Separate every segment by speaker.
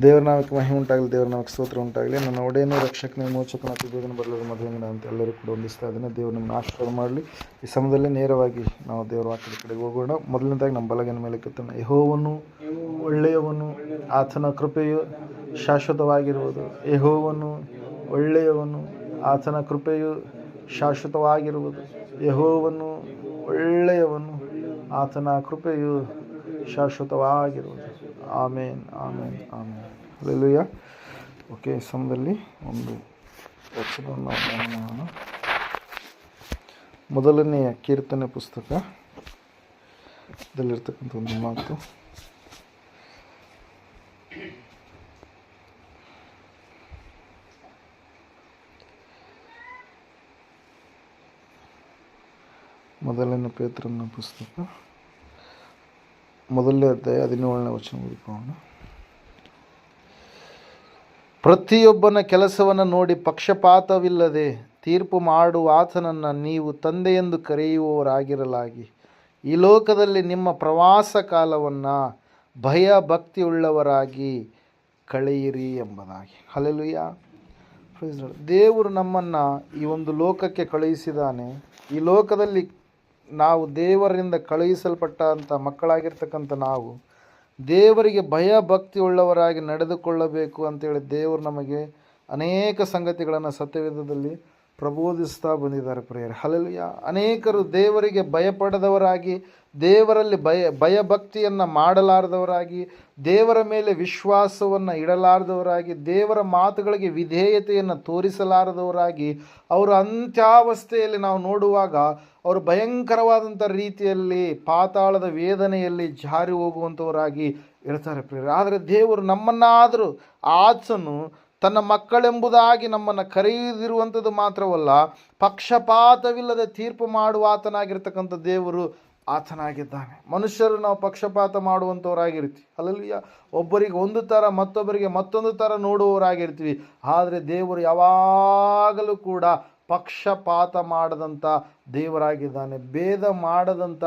Speaker 1: ದೇವರ ನಾಮಕ್ಕೆ ಮಹಿಮೆ ಉಂಟಾಗಲಿ, ದೇವರ ನಾಮಕ್ಕೆ ಸ್ತೋತ್ರ ಉಂಟಾಗಲಿ. ನನ್ನ ಒಡೆಯನೂ ರಕ್ಷಕನ ಮೋಚಕನ ಅತಿ ಬೇಗನೆ ಬರಲಿರುವ ಮದುವೆನ ಅಂತ ಎಲ್ಲರೂ ಕೂಡ ಹೊಂದಿಸ್ತಾ ಇದ್ದೇನೆ. ದೇವರು ನಮ್ಮನ್ನು ಆಶೀರ್ವಾದ ಮಾಡಲಿ. ಈ ಸಮಯದಲ್ಲಿ ನೇರವಾಗಿ ನಾವು ದೇವರ ವಾಕ್ಯದ ಕಡೆಗೆ ಹೋಗೋಣ. ಮೊದಲನೇದಾಗಿ ನಮ್ಮ ಬಲಗೈನ ಮೇಲೆ ಕೆತ್ತೋಣ. ಯೆಹೋವನು ಒಳ್ಳೆಯವನು, ಆತನ ಕೃಪೆಯು ಶಾಶ್ವತವಾಗಿರುವುದು. ಯೆಹೋವನು ಒಳ್ಳೆಯವನು, ಆತನ ಕೃಪೆಯು ಶಾಶ್ವತವಾಗಿರುವುದು. ಯೆಹೋವನು ಒಳ್ಳೆಯವನು, ಆತನ ಕೃಪೆಯು ಶಾಶ್ವತವಾಗಿರುವುದು. ಆಮೇನ್, ಆಮೇನ್, ಆಮೇನ್. ಹಲ್ಲೆಲೂಯಾ. ಓಕೆ, ಈ ಸಮಯದಲ್ಲಿ ಒಂದು ವಚನವನ್ನು ಧ್ಯಾನ ಮಾಡೋಣ. ಮೊದಲನೆಯ ಕೀರ್ತನೆ ಪುಸ್ತಕದಲ್ಲಿರ್ತಕ್ಕಂಥ ಒಂದು ಮಾತು. ಮೊದಲನೇ ಪೇತ್ರನ ಪುಸ್ತಕ ಮೊದಲನೇ ಅಧ್ಯಾಯ 17ನೇ ವಚನ ಓದಿಕೊಳ್ಳೋಣ. ಪ್ರತಿಯೊಬ್ಬನ ಕೆಲಸವನ್ನು ನೋಡಿ ಪಕ್ಷಪಾತವಿಲ್ಲದೆ ತೀರ್ಪು ಮಾಡುವ ಆತನನ್ನು ನೀವು ತಂದೆಯೆಂದು ಕರೆಯುವವರಾಗಿರಲಾಗಿ ಈ ಲೋಕದಲ್ಲಿ ನಿಮ್ಮ ಪ್ರವಾಸ ಕಾಲವನ್ನು ಭಯಭಕ್ತಿಯುಳ್ಳವರಾಗಿ ಕಳೆಯಿರಿ ಎಂಬುದಾಗಿ. ಹಲ್ಲೆಲೂಯಾ. ದೇವರು ನಮ್ಮನ್ನು ಈ ಒಂದು ಲೋಕಕ್ಕೆ ಕಳುಹಿಸಿದ್ದಾನೆ. ಈ ಲೋಕದಲ್ಲಿ ನಾವು ದೇವರಿಂದ ಕಳುಹಿಸಲ್ಪಟ್ಟಂಥ ಮಕ್ಕಳಾಗಿರ್ತಕ್ಕಂಥ ನಾವು ದೇವರಿಗೆ ಭಯಭಕ್ತಿ ಉಳ್ಳವರಾಗಿ ನಡೆದುಕೊಳ್ಳಬೇಕು ಅಂತೇಳಿ ದೇವರು ನಮಗೆ ಅನೇಕ ಸಂಗತಿಗಳನ್ನು ಸತ್ಯವೇದದಲ್ಲಿ ಪ್ರಬೋಧಿಸ್ತಾ ಬಂದಿದ್ದಾರೆ ಪ್ರಿಯರೇ. ಹಲ್ಲೆಲೂಯಾ. ಅನೇಕರು ದೇವರಿಗೆ ಭಯಪಡದವರಾಗಿ, ದೇವರಲ್ಲಿ ಭಯಭಕ್ತಿಯನ್ನು ಮಾಡಲಾರದವರಾಗಿ, ದೇವರ ಮೇಲೆ ವಿಶ್ವಾಸವನ್ನು ಇಡಲಾರದವರಾಗಿ, ದೇವರ ಮಾತುಗಳಿಗೆ ವಿಧೇಯತೆಯನ್ನು ತೋರಿಸಲಾರದವರಾಗಿ, ಅವರ ಅಂತ್ಯಾವಸ್ಥೆಯಲ್ಲಿ ನಾವು ನೋಡುವಾಗ ಅವರು ಭಯಂಕರವಾದಂಥ ರೀತಿಯಲ್ಲಿ ಪಾತಾಳದ ವೇದನೆಯಲ್ಲಿ ಜಾರಿ ಹೋಗುವಂಥವರಾಗಿ ಇರ್ತಾರೆ ಪ್ರಿಯರೇ. ಆದರೆ ದೇವರು ನಮ್ಮನ್ನಾದರೂ ಆತನು ತನ್ನ ಮಕ್ಕಳೆಂಬುದಾಗಿ ನಮ್ಮನ್ನು ಕರೆಯದಿರುವಂಥದ್ದು ಮಾತ್ರವಲ್ಲ, ಪಕ್ಷಪಾತವಿಲ್ಲದೆ ತೀರ್ಪು ಮಾಡುವ ಆತನಾಗಿರ್ತಕ್ಕಂಥ ದೇವರು ಆತನಾಗಿದ್ದಾನೆ. ಮನುಷ್ಯರು ನಾವು ಪಕ್ಷಪಾತ ಮಾಡುವಂಥವರಾಗಿರ್ತೀವಿ. ಹಲ್ಲೆಲೂಯಾ. ಒಬ್ಬರಿಗೆ ಒಂದು ಥರ, ಮತ್ತೊಬ್ಬರಿಗೆ ಮತ್ತೊಂದು ಥರ ನೋಡುವವರಾಗಿರ್ತೀವಿ. ಆದರೆ ದೇವರು ಯಾವಾಗಲೂ ಕೂಡ ಪಕ್ಷಪಾತ ಮಾಡದಂಥ ದೇವರಾಗಿದ್ದಾನೆ, ಭೇದ ಮಾಡದಂಥ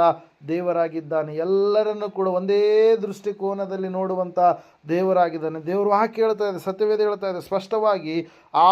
Speaker 1: ದೇವರಾಗಿದ್ದಾನೆ. ಎಲ್ಲರನ್ನು ಕೂಡ ಒಂದೇ ದೃಷ್ಟಿಕೋನದಲ್ಲಿ ನೋಡುವಂಥ ದೇವರಾಗಿದ್ದಾನೆ. ದೇವರು ವಾಕ್ಯ ಹೇಳ್ತಾ ಇದೆ, ಸತ್ಯವೇದ ಹೇಳ್ತಾ ಇದೆ ಸ್ಪಷ್ಟವಾಗಿ,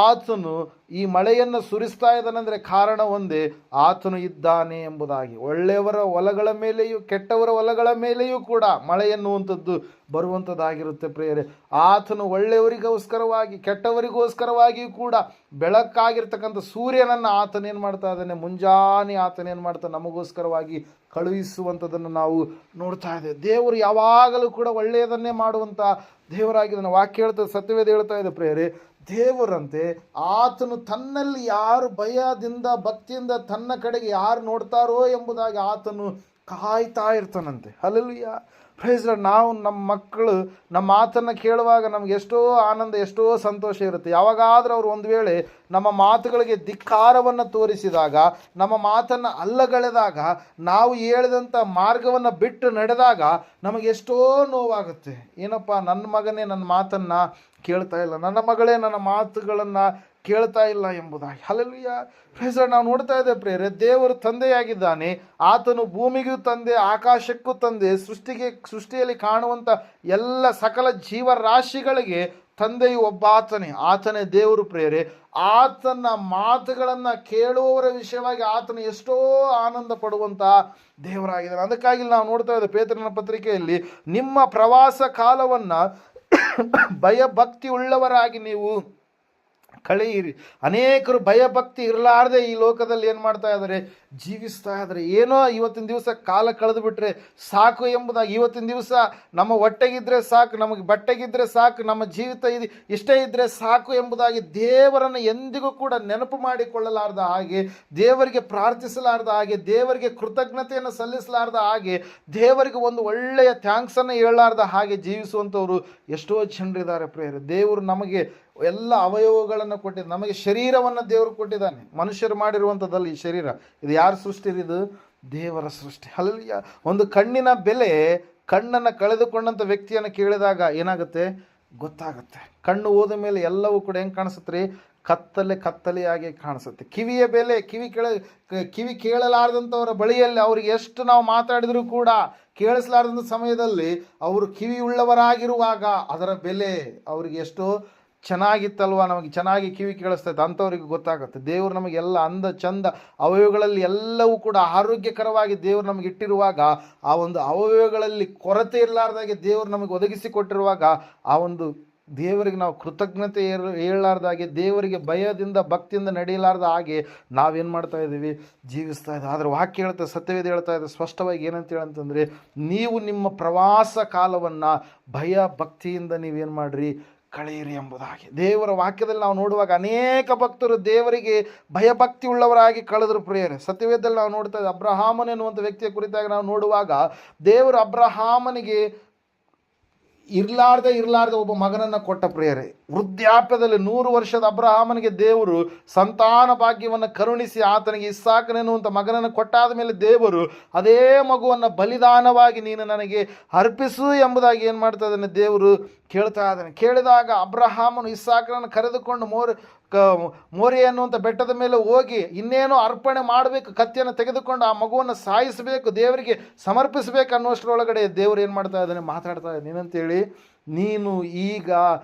Speaker 1: ಆತನು ಈ ಮಳೆಯನ್ನು ಸುರಿಸ್ತಾ ಇದ್ದಾನೆಂದರೆ ಕಾರಣ ಒಂದೇ, ಆತನು ಇದ್ದಾನೆ ಎಂಬುದಾಗಿ. ಒಳ್ಳೆಯವರ ಹೊಲಗಳ ಮೇಲೆಯೂ ಕೆಟ್ಟವರ ಹೊಲಗಳ ಮೇಲೆಯೂ ಕೂಡ ಮಳೆ ಎನ್ನುವಂಥದ್ದು ಬರುವಂಥದ್ದಾಗಿರುತ್ತೆ ಪ್ರಿಯರೇ. ಆತನು ಒಳ್ಳೆಯವರಿಗೋಸ್ಕರವಾಗಿ ಕೆಟ್ಟವರಿಗೋಸ್ಕರವಾಗಿಯೂ ಕೂಡ ಬೆಳಕಾಗಿರ್ತಕ್ಕಂಥ ಸೂರ್ಯನನ್ನು ಆತನೇನು ಮಾಡ್ತಾ ಇದ್ದಾನೆ, ಮುಂಜಾನೆ ಆತನೇನು ಮಾಡ್ತಾನೆ, ನಮಗೋಸ್ಕರವಾಗಿ ಕಳುಹಿಸುವಂಥದ್ದನ್ನು ನಾವು ನೋಡ್ತಾ ಇದ್ದೇವೆ. ದೇವರು ಯಾವಾಗಲೂ ಕೂಡ ಒಳ್ಳೆಯದನ್ನೇ ಮಾಡುವಂಥ ದೇವರಾಗಿದ್ದಾನೆ. ವಾಕ್ಯ ಹೇಳ್ತದೆ, ಸತ್ಯವೇದ ಹೇಳ್ತಾ ಇದೆ ಪ್ರಿಯರೇ, ದೇವರಂತೆ ಆತನು ತನ್ನಲ್ಲಿ ಯಾರು ಭಯದಿಂದ ಭಕ್ತಿಯಿಂದ ತನ್ನ ಕಡೆಗೆ ಯಾರು ನೋಡ್ತಾರೋ ಎಂಬುದಾಗಿ ಆತನು ಕಾಯ್ತಾ ಇರ್ತಾನಂತೆ. ಹಲ್ಲೆಲೂಯಾ. Praise Lord. ನಾವು ನಮ್ಮ ಮಕ್ಕಳು ನಮ್ಮ ಮಾತನ್ನು ಕೇಳುವಾಗ ನಮ್ಗೆ ಎಷ್ಟೋ ಆನಂದ, ಎಷ್ಟೋ ಸಂತೋಷ ಇರುತ್ತೆ. ಯಾವಾಗಾದರೂ ಅವರು ಒಂದು ವೇಳೆ ನಮ್ಮ ಮಾತುಗಳಿಗೆ ಧಿಕ್ಕಾರವನ್ನು ತೋರಿಸಿದಾಗ, ನಮ್ಮ ಮಾತನ್ನು ಅಲ್ಲಗಳೆದಾಗ, ನಾವು ಹೇಳಿದಂಥ ಮಾರ್ಗವನ್ನು ಬಿಟ್ಟು ನಡೆದಾಗ ನಮಗೆ ಎಷ್ಟೋ ನೋವಾಗುತ್ತೆ. ಏನಪ್ಪ, ನನ್ನ ಮಗನೇ ನನ್ನ ಮಾತನ್ನು ಕೇಳ್ತಾ ಇಲ್ಲ, ನನ್ನ ಮಗಳೇ ನನ್ನ ಮಾತುಗಳನ್ನು ಕೇಳ್ತಾ ಇಲ್ಲ ಎಂಬುದಾಗಿ. ಹಲ್ಲೆಲೂಯಾ. Praise Lord. ನಾವು ನೋಡ್ತಾ ಇದ್ದೇವೆ ಪ್ರಿಯರೇ, ದೇವರು ತಂದೆಯಾಗಿದ್ದಾನೆ. ಆತನು ಭೂಮಿಗೂ ತಂದೆ, ಆಕಾಶಕ್ಕೂ ತಂದೆ, ಸೃಷ್ಟಿಯಲ್ಲಿ ಕಾಣುವಂಥ ಎಲ್ಲ ಸಕಲ ಜೀವರಾಶಿಗಳಿಗೆ ತಂದೆಯು ಒಬ್ಬ ಆತನೇ ದೇವರು ಪ್ರಿಯರೇ. ಆತನ ಮಾತುಗಳನ್ನು ಕೇಳುವವರ ವಿಷಯವಾಗಿ ಆತನು ಎಷ್ಟೋ ಆನಂದ ಪಡುವಂಥ ದೇವರಾಗಿದ್ದಾನೆ. ಅದಕ್ಕಾಗಿ ನಾವು ನೋಡ್ತಾ ಇದ್ದೇವೆ ಪೇತ್ರನ ಪತ್ರಿಕೆಯಲ್ಲಿ, ನಿಮ್ಮ ಪ್ರವಾಸ ಕಾಲವನ್ನು ಭಯಭಕ್ತಿ ಉಳ್ಳವರಾಗಿ ನೀವು ಕಳೆಯಿರಿ. ಅನೇಕರು ಭಯಭಕ್ತಿ ಇರಲಾರದೆ ಈ ಲೋಕದಲ್ಲಿ ಏನು ಮಾಡ್ತಾ ಇದ್ದಾರೆ, ಜೀವಿಸ್ತಾ ಇದ್ದಾರೆ. ಏನೋ ಇವತ್ತಿನ ದಿವಸ ಕಾಲ ಕಳೆದು ಬಿಟ್ರೆ ಸಾಕು ಎಂಬುದಾಗಿ, ಇವತ್ತಿನ ದಿವಸ ನಮ್ಮ ಹೊಟ್ಟೆಗಿದ್ರೆ ಸಾಕು, ನಮಗೆ ಬಟ್ಟೆಗಿದ್ರೆ ಸಾಕು, ನಮ್ಮ ಜೀವಿತ ಇಷ್ಟೇ ಇದ್ದರೆ ಸಾಕು ಎಂಬುದಾಗಿ ದೇವರನ್ನು ಎಂದಿಗೂ ಕೂಡ ನೆನಪು ಮಾಡಿಕೊಳ್ಳಲಾರ್ದ ಹಾಗೆ, ದೇವರಿಗೆ ಪ್ರಾರ್ಥಿಸಲಾರ್ದ ಹಾಗೆ, ದೇವರಿಗೆ ಕೃತಜ್ಞತೆಯನ್ನು ಸಲ್ಲಿಸಲಾರ್ದ ಹಾಗೆ, ದೇವರಿಗೆ ಒಂದು ಒಳ್ಳೆಯ ಥ್ಯಾಂಕ್ಸನ್ನು ಹೇಳಲಾರ್ದ ಹಾಗೆ ಜೀವಿಸುವಂಥವರು ಎಷ್ಟೋ ಜನರಿದ್ದಾರೆ ಪ್ರಿಯರೇ. ದೇವರು ನಮಗೆ ಎಲ್ಲ ಅವಯವಗಳನ್ನು ಕೊಟ್ಟಿದ್ದಾನೆ. ನಮಗೆ ಶರೀರವನ್ನು ದೇವರು ಕೊಟ್ಟಿದ್ದಾನೆ. ಮನುಷ್ಯರು ಮಾಡಿರುವಂಥದ್ದಲ್ಲ ಈ ಶರೀರ. ಇದು ಯಾರ ಸೃಷ್ಟಿ? ಇದು ದೇವರ ಸೃಷ್ಟಿ. ಹಲ್ಲೆಲೂಯಾ. ಒಂದು ಕಣ್ಣಿನ ಬೆಲೆ ಕಣ್ಣನ್ನು ಕಳೆದುಕೊಂಡಂಥ ವ್ಯಕ್ತಿಯನ್ನು ಕೇಳಿದಾಗ ಏನಾಗುತ್ತೆ ಗೊತ್ತಾಗುತ್ತೆ. ಕಣ್ಣು ಹೋದ ಮೇಲೆ ಎಲ್ಲವೂ ಕೂಡ ಹೆಂಗೆ ಕಾಣಿಸುತ್ತೆ ರೀ, ಕತ್ತಲೆಯಾಗಿ ಕಾಣಿಸುತ್ತೆ. ಕಿವಿಯ ಬೆಲೆ ಕಿವಿ ಕೇಳಲಾರದಂಥವರ ಬಳಿಯಲ್ಲಿ ಅವ್ರಿಗೆ ಎಷ್ಟು ನಾವು ಮಾತಾಡಿದರೂ ಕೂಡ ಕೇಳಿಸಲಾರದಂಥ ಸಮಯದಲ್ಲಿ ಅವರು ಕಿವಿ ಉಳ್ಳವರಾಗಿರುವಾಗ ಅದರ ಬೆಲೆ ಅವ್ರಿಗೆ ಎಷ್ಟೋ ಚೆನ್ನಾಗಿತ್ತಲ್ವ, ನಮಗೆ ಚೆನ್ನಾಗಿ ಕಿವಿ ಕೇಳಿಸ್ತೈತೆ ಅಂಥವ್ರಿಗೆ ಗೊತ್ತಾಗುತ್ತೆ. ದೇವರು ನಮಗೆಲ್ಲ ಅಂದ ಚಂದ ಅವಯವಗಳಲ್ಲಿ ಎಲ್ಲವೂ ಕೂಡ ಆರೋಗ್ಯಕರವಾಗಿ ದೇವರು ನಮಗೆ ಇಟ್ಟಿರುವಾಗ, ಆ ಒಂದು ಅವಯವಗಳಲ್ಲಿ ಕೊರತೆ ಇರಲಾರ್ದಾಗೆ ದೇವರು ನಮಗೆ ಒದಗಿಸಿಕೊಟ್ಟಿರುವಾಗ ಆ ಒಂದು ದೇವರಿಗೆ ನಾವು ಕೃತಜ್ಞತೆ ಹೇಳಲಾರ್ದಾಗೆ, ದೇವರಿಗೆ ಭಯದಿಂದ ಭಕ್ತಿಯಿಂದ ನಡೆಯಲಾರ್ದ ಹಾಗೆ ನಾವೇನು ಮಾಡ್ತಾ ಇದ್ದೀವಿ, ಜೀವಿಸ್ತಾ ಇದ್ದೀವಿ. ಆದರೆ ವಾಕ್ಯ ಹೇಳ್ತಾ, ಸತ್ಯವೇದ ಹೇಳ್ತಾ ಇದೆ ಸ್ಪಷ್ಟವಾಗಿ ಏನಂತ ಹೇಳಂತಂದರೆ, ನೀವು ನಿಮ್ಮ ಪ್ರವಾಸ ಕಾಲವನ್ನು ಭಯ ಭಕ್ತಿಯಿಂದ ನೀವೇನು ಮಾಡಿರಿ, ಕಳೆಯಿರಿ ಎಂಬುದಾಗಿ. ದೇವರ ವಾಕ್ಯದಲ್ಲಿ ನಾವು ನೋಡುವಾಗ ಅನೇಕ ಭಕ್ತರು ದೇವರಿಗೆ ಭಯಭಕ್ತಿ ಉಳ್ಳವರಾಗಿ ಕಳೆದರು ಪ್ರಿಯರೇ. ಸತ್ಯವೇದದಲ್ಲಿ ನಾವು ನೋಡ್ತಾ ಇದ್ದೀವಿ, ಅಬ್ರಹಾಮನ್ ಎನ್ನುವಂಥ ವ್ಯಕ್ತಿಯ ಕುರಿತಾಗಿ ನಾವು ನೋಡುವಾಗ ದೇವರು ಅಬ್ರಹಾಮನಿಗೆ ಇರಲಾರ್ದ ಒಬ್ಬ ಮಗನನ್ನು ಕೊಟ್ಟ ಪ್ರಿಯರೇ. ವೃದ್ಧಾಪ್ಯದಲ್ಲಿ 100 ವರ್ಷದ ಅಬ್ರಹಾಮನಿಗೆ ದೇವರು ಸಂತಾನ ಭಾಗ್ಯವನ್ನು ಕರುಣಿಸಿ ಆತನಿಗೆ ಇಸ್ಸಾಕನೆನ್ನುವಂಥ ಮಗನನ್ನು ಕೊಟ್ಟಾದ ಮೇಲೆ ದೇವರು ಅದೇ ಮಗುವನ್ನು ಬಲಿದಾನವಾಗಿ ನೀನು ನನಗೆ ಅರ್ಪಿಸು ಎಂಬುದಾಗಿ ಏನು ಮಾಡ್ತಾ ಇದ್ದಾನೆ, ದೇವರು ಕೇಳ್ತಾ ಇದ್ದಾನೆ. ಕೇಳಿದಾಗ ಅಬ್ರಹಾಮನು ಇಸ್ಸಾಕನನ್ನು ಕರೆದುಕೊಂಡು ಮೋರೆ ಅನ್ನುವಂಥ ಬೆಟ್ಟದ ಮೇಲೆ ಹೋಗಿ ಇನ್ನೇನು ಅರ್ಪಣೆ ಮಾಡಬೇಕು, ಕತ್ತಿಯನ್ನು ತೆಗೆದುಕೊಂಡು ಆ ಮಗುವನ್ನು ಸಾಯಿಸಬೇಕು, ದೇವರಿಗೆ ಸಮರ್ಪಿಸಬೇಕು ಅನ್ನುವಷ್ಟರೊಳಗಡೆ ದೇವರು ಏನು ಮಾಡ್ತಾ ಇದ್ದಾನೆ, ಮಾತಾಡ್ತಾ ಇದ್ದಾನೆ. ಏನಂತೇಳಿ, ನೀನು ಈಗ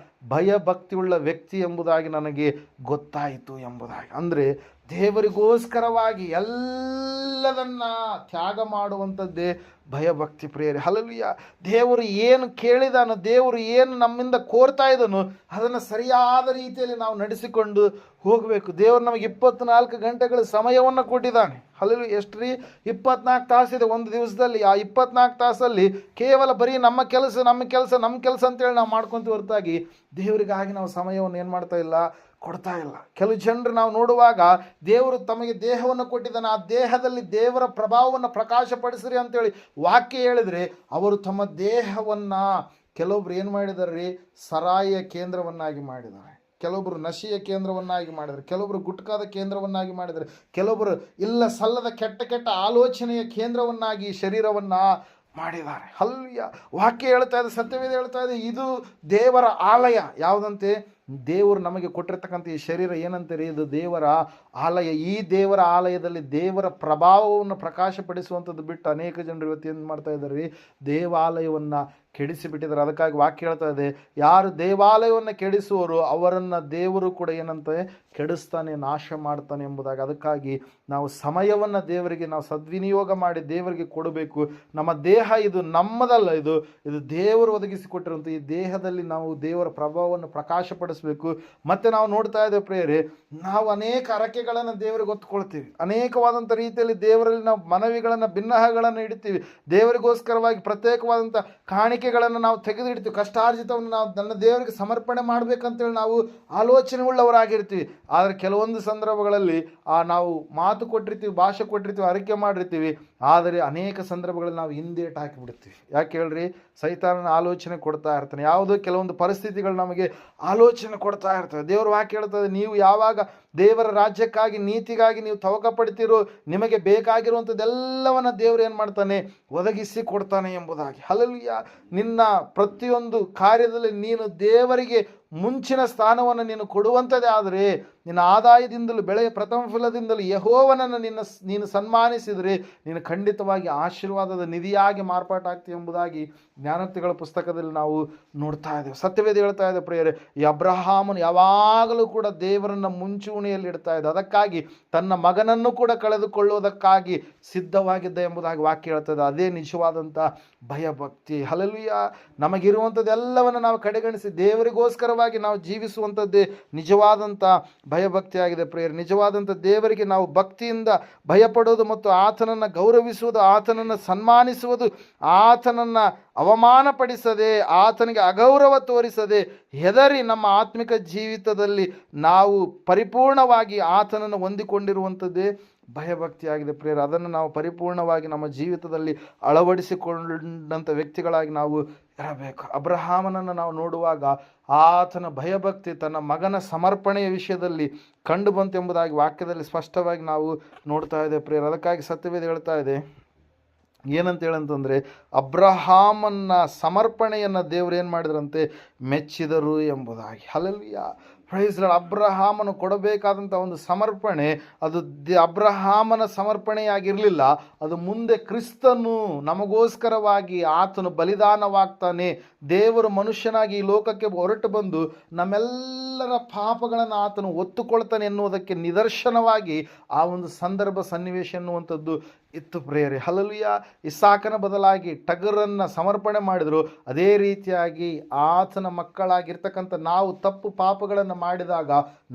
Speaker 1: ಭಯಭಕ್ತಿಯುಳ್ಳ ವ್ಯಕ್ತಿ ಎಂಬುದಾಗಿ ನನಗೆ ಗೊತ್ತಾಯಿತು ಎಂಬುದಾಗಿ. ಅಂದರೆ ದೇವರಿಗೋಸ್ಕರವಾಗಿ ಎಲ್ಲದನ್ನು ತ್ಯಾಗ ಮಾಡುವಂಥದ್ದೇ ಭಯಭಕ್ತಿ ಪ್ರಿಯರೇ. ಹಲ್ಲೆಲೂಯಾ. ದೇವರು ಏನು ಕೇಳಿದಾನೋ, ದೇವರು ಏನು ನಮ್ಮಿಂದ ಕೋರ್ತಾ ಇದ್ದನೋ ಅದನ್ನು ಸರಿಯಾದ ರೀತಿಯಲ್ಲಿ ನಾವು ನಡೆಸಿಕೊಂಡು ಹೋಗಬೇಕು. ದೇವರು ನಮಗೆ 24 ಗಂಟೆಗಳ ಸಮಯವನ್ನು ಕೊಟ್ಟಿದ್ದಾನೆ. ಹಲ್ಲೆಲೂಯಾ. ಎಷ್ಟು ರೀ, 24 ತಾಸಿದೆ ಒಂದು ದಿವಸದಲ್ಲಿ. ಆ 24 ತಾಸಲ್ಲಿ ಕೇವಲ ಬರೀ ನಮ್ಮ ಕೆಲಸ ಅಂತೇಳಿ ನಾವು ಮಾಡ್ಕೊತೀವಿ ಹೊರತಾಗಿ ದೇವರಿಗಾಗಿ ನಾವು ಸಮಯವನ್ನು ಏನು ಮಾಡ್ತಾ ಇಲ್ಲ, ಕೊಡ್ತಾ ಇಲ್ಲ. ಕೆಲವು ಜನರು ನಾವು ನೋಡುವಾಗ ದೇವರು ತಮಗೆ ದೇಹವನ್ನು ಕೊಟ್ಟಿದ್ದಾನೆ, ಆ ದೇಹದಲ್ಲಿ ದೇವರ ಪ್ರಭಾವವನ್ನು ಪ್ರಕಾಶಪಡಿಸ್ರಿ ಅಂತೇಳಿ ವಾಕ್ಯ ಹೇಳಿದರೆ ಅವರು ತಮ್ಮ ದೇಹವನ್ನು ಕೆಲವೊಬ್ರು ಏನು ಮಾಡಿದಾರೆ, ಸರಾಯಿಯ ಕೇಂದ್ರವನ್ನಾಗಿ ಮಾಡಿದ್ದಾರೆ, ಕೆಲವೊಬ್ಬರು ನಶೆಯ ಕೇಂದ್ರವನ್ನಾಗಿ ಮಾಡಿದ್ದಾರೆ, ಕೆಲವೊಬ್ಬರು ಗುಟ್ಕಾದ ಕೇಂದ್ರವನ್ನಾಗಿ ಮಾಡಿದ್ದಾರೆ, ಕೆಲವೊಬ್ಬರು ಇಲ್ಲ ಸಲ್ಲದ ಕೆಟ್ಟ ಆಲೋಚನೆಯ ಕೇಂದ್ರವನ್ನಾಗಿ ಶರೀರವನ್ನು ಮಾಡಿದ್ದಾರೆ. ಹಲ್ಲೆಲೂಯಾ. ವಾಕ್ಯ ಹೇಳ್ತಾ ಇದೆ, ಸತ್ಯವೇದ ಹೇಳ್ತಾ ಇದೆ, ಇದು ದೇವರ ಆಲಯ. ಯಾವುದಂತೆ, ದೇವರು ನಮಗೆ ಕೊಟ್ಟಿರ್ತಕ್ಕಂಥ ಈ ಶರೀರ ಏನಂತಾರೆ, ಇದು ದೇವರ ಆಲಯ. ಈ ದೇವರ ಆಲಯದಲ್ಲಿ ದೇವರ ಪ್ರಭಾವವನ್ನು ಪ್ರಕಾಶಪಡಿಸುವಂಥದ್ದು ಬಿಟ್ಟು ಅನೇಕ ಜನರು ಇವತ್ತು ಏನು ಮಾಡ್ತಾ ಇದ್ದಾರೆ, ದೇವಾಲಯವನ್ನು ಕೆಡಿಸಿಬಿಟ್ಟಿದ್ದಾರೆ. ಅದಕ್ಕಾಗಿ ವಾಕ್ಯ ಹೇಳ್ತಾ ಇದೆ, ಯಾರು ದೇವಾಲಯವನ್ನು ಕೆಡಿಸುವವರು ಅವರನ್ನು ದೇವರು ಕೂಡ ಏನಂತೆ ಕೆಡಿಸ್ತಾನೆ, ನಾಶ ಮಾಡ್ತಾನೆ ಎಂಬುದಾಗಿ. ಅದಕ್ಕಾಗಿ ನಾವು ಸಮಯವನ್ನು ದೇವರಿಗೆ ನಾವು ಸದ್ವಿನಿಯೋಗ ಮಾಡಿ ದೇವರಿಗೆ ಕೊಡಬೇಕು. ನಮ್ಮ ದೇಹ ಇದು ನಮ್ಮದಲ್ಲ, ಇದು ದೇವರು ಒದಗಿಸಿಕೊಟ್ಟಿರುವಂಥ ಈ ದೇಹದಲ್ಲಿ ನಾವು ದೇವರ ಪ್ರಭಾವವನ್ನು ಪ್ರಕಾಶಪಡಿಸಬೇಕು. ಮತ್ತು ನಾವು ನೋಡ್ತಾ ಇದ್ದೇವೆ ಪ್ರಿಯರೇ, ನಾವು ಅನೇಕ ಹರಕೆಗಳನ್ನು ದೇವರಿಗೆ ಹೊತ್ತುಕೊಳ್ತೀವಿ, ಅನೇಕವಾದಂಥ ರೀತಿಯಲ್ಲಿ ದೇವರಲ್ಲಿ ನಾವು ಮನವಿಗಳನ್ನು ಭಿನ್ನಹಗಳನ್ನು ಇಡ್ತೀವಿ, ದೇವರಿಗೋಸ್ಕರವಾಗಿ ಪ್ರತ್ಯೇಕವಾದಂಥ ಕಾಣಿಕೆಗಳನ್ನು ನಾವು ತೆಗೆದಿಡ್ತೀವಿ, ಕಷ್ಟಾರ್ಜಿತವನ್ನು ನಾವು ನನ್ನ ದೇವರಿಗೆ ಸಮರ್ಪಣೆ ಮಾಡಬೇಕಂತೇಳಿ ನಾವು ಆಲೋಚನೆ ಉಳ್ಳವರಾಗಿರ್ತೀವಿ. ಆದರೆ ಕೆಲವೊಂದು ಸಂದರ್ಭಗಳಲ್ಲಿ ನಾವು ಮಾತು ಕೊಟ್ಟಿರ್ತೀವಿ, ಭಾಷೆ ಕೊಟ್ಟಿರ್ತೀವಿ, ಅರಿಕೆ ಮಾಡಿರ್ತೀವಿ, ಆದರೆ ಅನೇಕ ಸಂದರ್ಭಗಳಲ್ಲಿ ನಾವು ಹಿಂದೇಟು ಹಾಕಿಬಿಡ್ತೀವಿ. ಯಾಕೆ ಹೇಳ್ರಿ, ಸೈತಾನನ ಆಲೋಚನೆ ಕೊಡ್ತಾ ಇರ್ತಾನೆ, ಯಾವುದೋ ಕೆಲವೊಂದು ಪರಿಸ್ಥಿತಿಗಳು ನಮಗೆ ಆಲೋಚನೆ ಕೊಡ್ತಾ ಇರ್ತವೆ. ದೇವರು ವಾಕ್ಯ ಹೇಳ್ತದೆ, ನೀವು ಯಾವಾಗ ದೇವರ ರಾಜ್ಯಕ್ಕಾಗಿ ನೀತಿಗಾಗಿ ನೀವು ತವಕ ಪಡ್ತೀರೋ ನಿಮಗೆ ಬೇಕಾಗಿರುವಂಥದ್ದೆಲ್ಲವನ್ನು ದೇವರು ಏನು ಮಾಡ್ತಾನೆ, ಒದಗಿಸಿ ಕೊಡ್ತಾನೆ ಎಂಬುದಾಗಿ. ಹಲ್ಲೆಲೂಯಾ. ನಿನ್ನ ಪ್ರತಿಯೊಂದು ಕಾರ್ಯದಲ್ಲಿ ನೀನು ದೇವರಿಗೆ ಮುಂಚಿನ ಸ್ಥಾನವನ್ನು ನೀನು ಕೊಡುವಂಥದ್ದೇ ಆದರೆ, ನಿನ್ನ ಆದಾಯದಿಂದಲೂ ಬೆಳೆಯ ಪ್ರಥಮ ಫಲದಿಂದಲೂ ಯೆಹೋವನನ್ನು ನೀನು ಸನ್ಮಾನಿಸಿದರೆ ನೀನು ಖಂಡಿತವಾಗಿ ಆಶೀರ್ವಾದದ ನಿಧಿಯಾಗಿ ಮಾರ್ಪಾಟಾಗ್ತೀವಿ ಎಂಬುದಾಗಿ ಜ್ಞಾನೋಕ್ತಿಗಳ ಪುಸ್ತಕದಲ್ಲಿ ನಾವು ನೋಡ್ತಾ ಇದ್ದೇವೆ. ಸತ್ಯವೇದ ಹೇಳ್ತಾ ಇದೆ ಪ್ರಿಯರೇ, ಈ ಅಬ್ರಹಾಮನು ಯಾವಾಗಲೂ ಕೂಡ ದೇವರನ್ನು ಮುಂಚೂಣಿಯಲ್ಲಿ ಇಡ್ತಾ ಇದ್ದ, ಅದಕ್ಕಾಗಿ ತನ್ನ ಮಗನನ್ನು ಕೂಡ ಕಳೆದುಕೊಳ್ಳುವುದಕ್ಕಾಗಿ ಸಿದ್ಧವಾಗಿದ್ದ ಎಂಬುದಾಗಿ ವಾಕ್ಯ ಹೇಳ್ತದೆ. ಅದೇ ನಿಜವಾದಂಥ ಭಯಭಕ್ತಿ. ಹಲ್ಲೆಲೂಯಾ. ನಮಗಿರುವಂಥದ್ದೆಲ್ಲವನ್ನು ನಾವು ಕಡೆಗಣಿಸಿ ದೇವರಿಗೋಸ್ಕರವಾಗಿ ನಾವು ಜೀವಿಸುವಂಥದ್ದೇ ನಿಜವಾದಂಥ ಭಯಭಕ್ತಿಯಾಗಿದೆ ಪ್ರಿಯರೇ. ನಿಜವಾದಂಥ ದೇವರಿಗೆ ನಾವು ಭಕ್ತಿಯಿಂದ ಭಯಪಡೋದು ಮತ್ತು ಆತನನ್ನು ಗೌರವಿಸುವುದು, ಆತನನ್ನು ಸನ್ಮಾನಿಸುವುದು, ಆತನನ್ನು ಅವಮಾನಪಡಿಸದೆ, ಆತನಿಗೆ ಅಗೌರವ ತೋರಿಸದೆ, ಹೆದರಿ ನಮ್ಮ ಆತ್ಮಿಕ ಜೀವಿತದಲ್ಲಿ ನಾವು ಪರಿಪೂರ್ಣವಾಗಿ ಆತನನ್ನು ಹೊಂದಿಕೊಂಡಿರುವಂಥದ್ದೇ ಭಯಭಕ್ತಿಯಾಗಿದೆ ಪ್ರಿಯರೇ. ಅದನ್ನು ನಾವು ಪರಿಪೂರ್ಣವಾಗಿ ನಮ್ಮ ಜೀವಿತದಲ್ಲಿ ಅಳವಡಿಸಿಕೊಂಡಂಥ ವ್ಯಕ್ತಿಗಳಾಗಿ ನಾವು ಇರಬೇಕು. ಅಬ್ರಹಾಮನನ್ನು ನಾವು ನೋಡುವಾಗ ಆತನ ಭಯಭಕ್ತಿ ತನ್ನ ಮಗನ ಸಮರ್ಪಣೆಯ ವಿಷಯದಲ್ಲಿ ಕಂಡು ಬಂತೆಂಬುದಾಗಿ ವಾಕ್ಯದಲ್ಲಿ ಸ್ಪಷ್ಟವಾಗಿ ನಾವು ನೋಡ್ತಾ ಇದ್ದೇವೆ ಪ್ರಿಯರೇ. ಅದಕ್ಕಾಗಿ ಸತ್ಯವೇದ ಹೇಳ್ತಾ ಇದೆ, ಏನಂತ ಹೇಳಂತಂದರೆ, ಅಬ್ರಹಾಮನ ಸಮರ್ಪಣೆಯನ್ನು ದೇವರು ಏನು ಮಾಡಿದ್ರಂತೆ, ಮೆಚ್ಚಿದರು ಎಂಬುದಾಗಿ. ಹಲ್ಲೆಲೂಯಾ. Praise Lord. ಅಬ್ರಹಾಮನು ಕೊಡಬೇಕಾದಂಥ ಒಂದು ಸಮರ್ಪಣೆ ಅದು ಅಬ್ರಹಾಮನ ಸಮರ್ಪಣೆಯಾಗಿರಲಿಲ್ಲ, ಅದು ಮುಂದೆ ಕ್ರಿಸ್ತನು ನಮಗೋಸ್ಕರವಾಗಿ ಆತನು ಬಲಿದಾನವಾಗ್ತಾನೆ. ದೇವರು ಮನುಷ್ಯನಾಗಿ ಈ ಲೋಕಕ್ಕೆ ಹೊರಟು ಬಂದು ನಮ್ಮೆಲ್ಲರ ಪಾಪಗಳನ್ನು ಆತನು ಒತ್ತುಕೊಳ್ತಾನೆ ಎನ್ನುವುದಕ್ಕೆ ನಿದರ್ಶನವಾಗಿ ಆ ಒಂದು ಸಂದರ್ಭ ಸನ್ನಿವೇಶ ಎನ್ನುವಂಥದ್ದು ಇತ್ತು ಪ್ರಿಯರೇ. ಹಲ್ಲೆಲೂಯಾ. ಇಸಾಕನ ಬದಲಾಗಿ ಟಗರನ್ನು ಸಮರ್ಪಣೆ ಮಾಡಿದರು. ಅದೇ ರೀತಿಯಾಗಿ ಆತನ ಮಕ್ಕಳಾಗಿರ್ತಕ್ಕಂಥ ನಾವು ತಪ್ಪು ಪಾಪಗಳನ್ನು ಮಾಡಿದಾಗ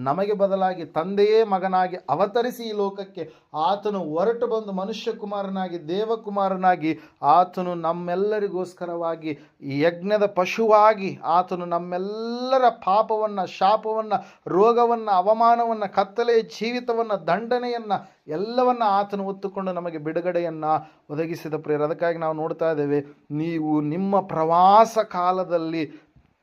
Speaker 1: ನಮಗೆ ಬದಲಾಗಿ ತಂದೆಯೇ ಮಗನಾಗಿ ಅವತರಿಸಿ ಈ ಲೋಕಕ್ಕೆ ಆತನು ಹೊರಟು ಬಂದು ಮನುಷ್ಯ ಕುಮಾರನಾಗಿ ದೇವಕುಮಾರನಾಗಿ ಆತನು ನಮ್ಮೆಲ್ಲರಿಗೋಸ್ಕರವಾಗಿ ಯಜ್ಞದ ಪಶುವಾಗಿ ಆತನು ನಮ್ಮೆಲ್ಲರ ಪಾಪವನ್ನು, ಶಾಪವನ್ನು, ರೋಗವನ್ನು, ಅವಮಾನವನ್ನು, ಕತ್ತಲೆಯ ಜೀವಿತವನ್ನು, ದಂಡನೆಯನ್ನು ಎಲ್ಲವನ್ನ ಆತನು ಹೊತ್ತುಕೊಂಡು ನಮಗೆ ಬಿಡುಗಡೆಯನ್ನು ಒದಗಿಸಿದ ಪ್ರಿಯರೇ. ಅದಕ್ಕಾಗಿ ನಾವು ನೋಡ್ತಾ ಇದ್ದೇವೆ, ನೀವು ನಿಮ್ಮ ಪ್ರವಾಸ ಕಾಲದಲ್ಲಿ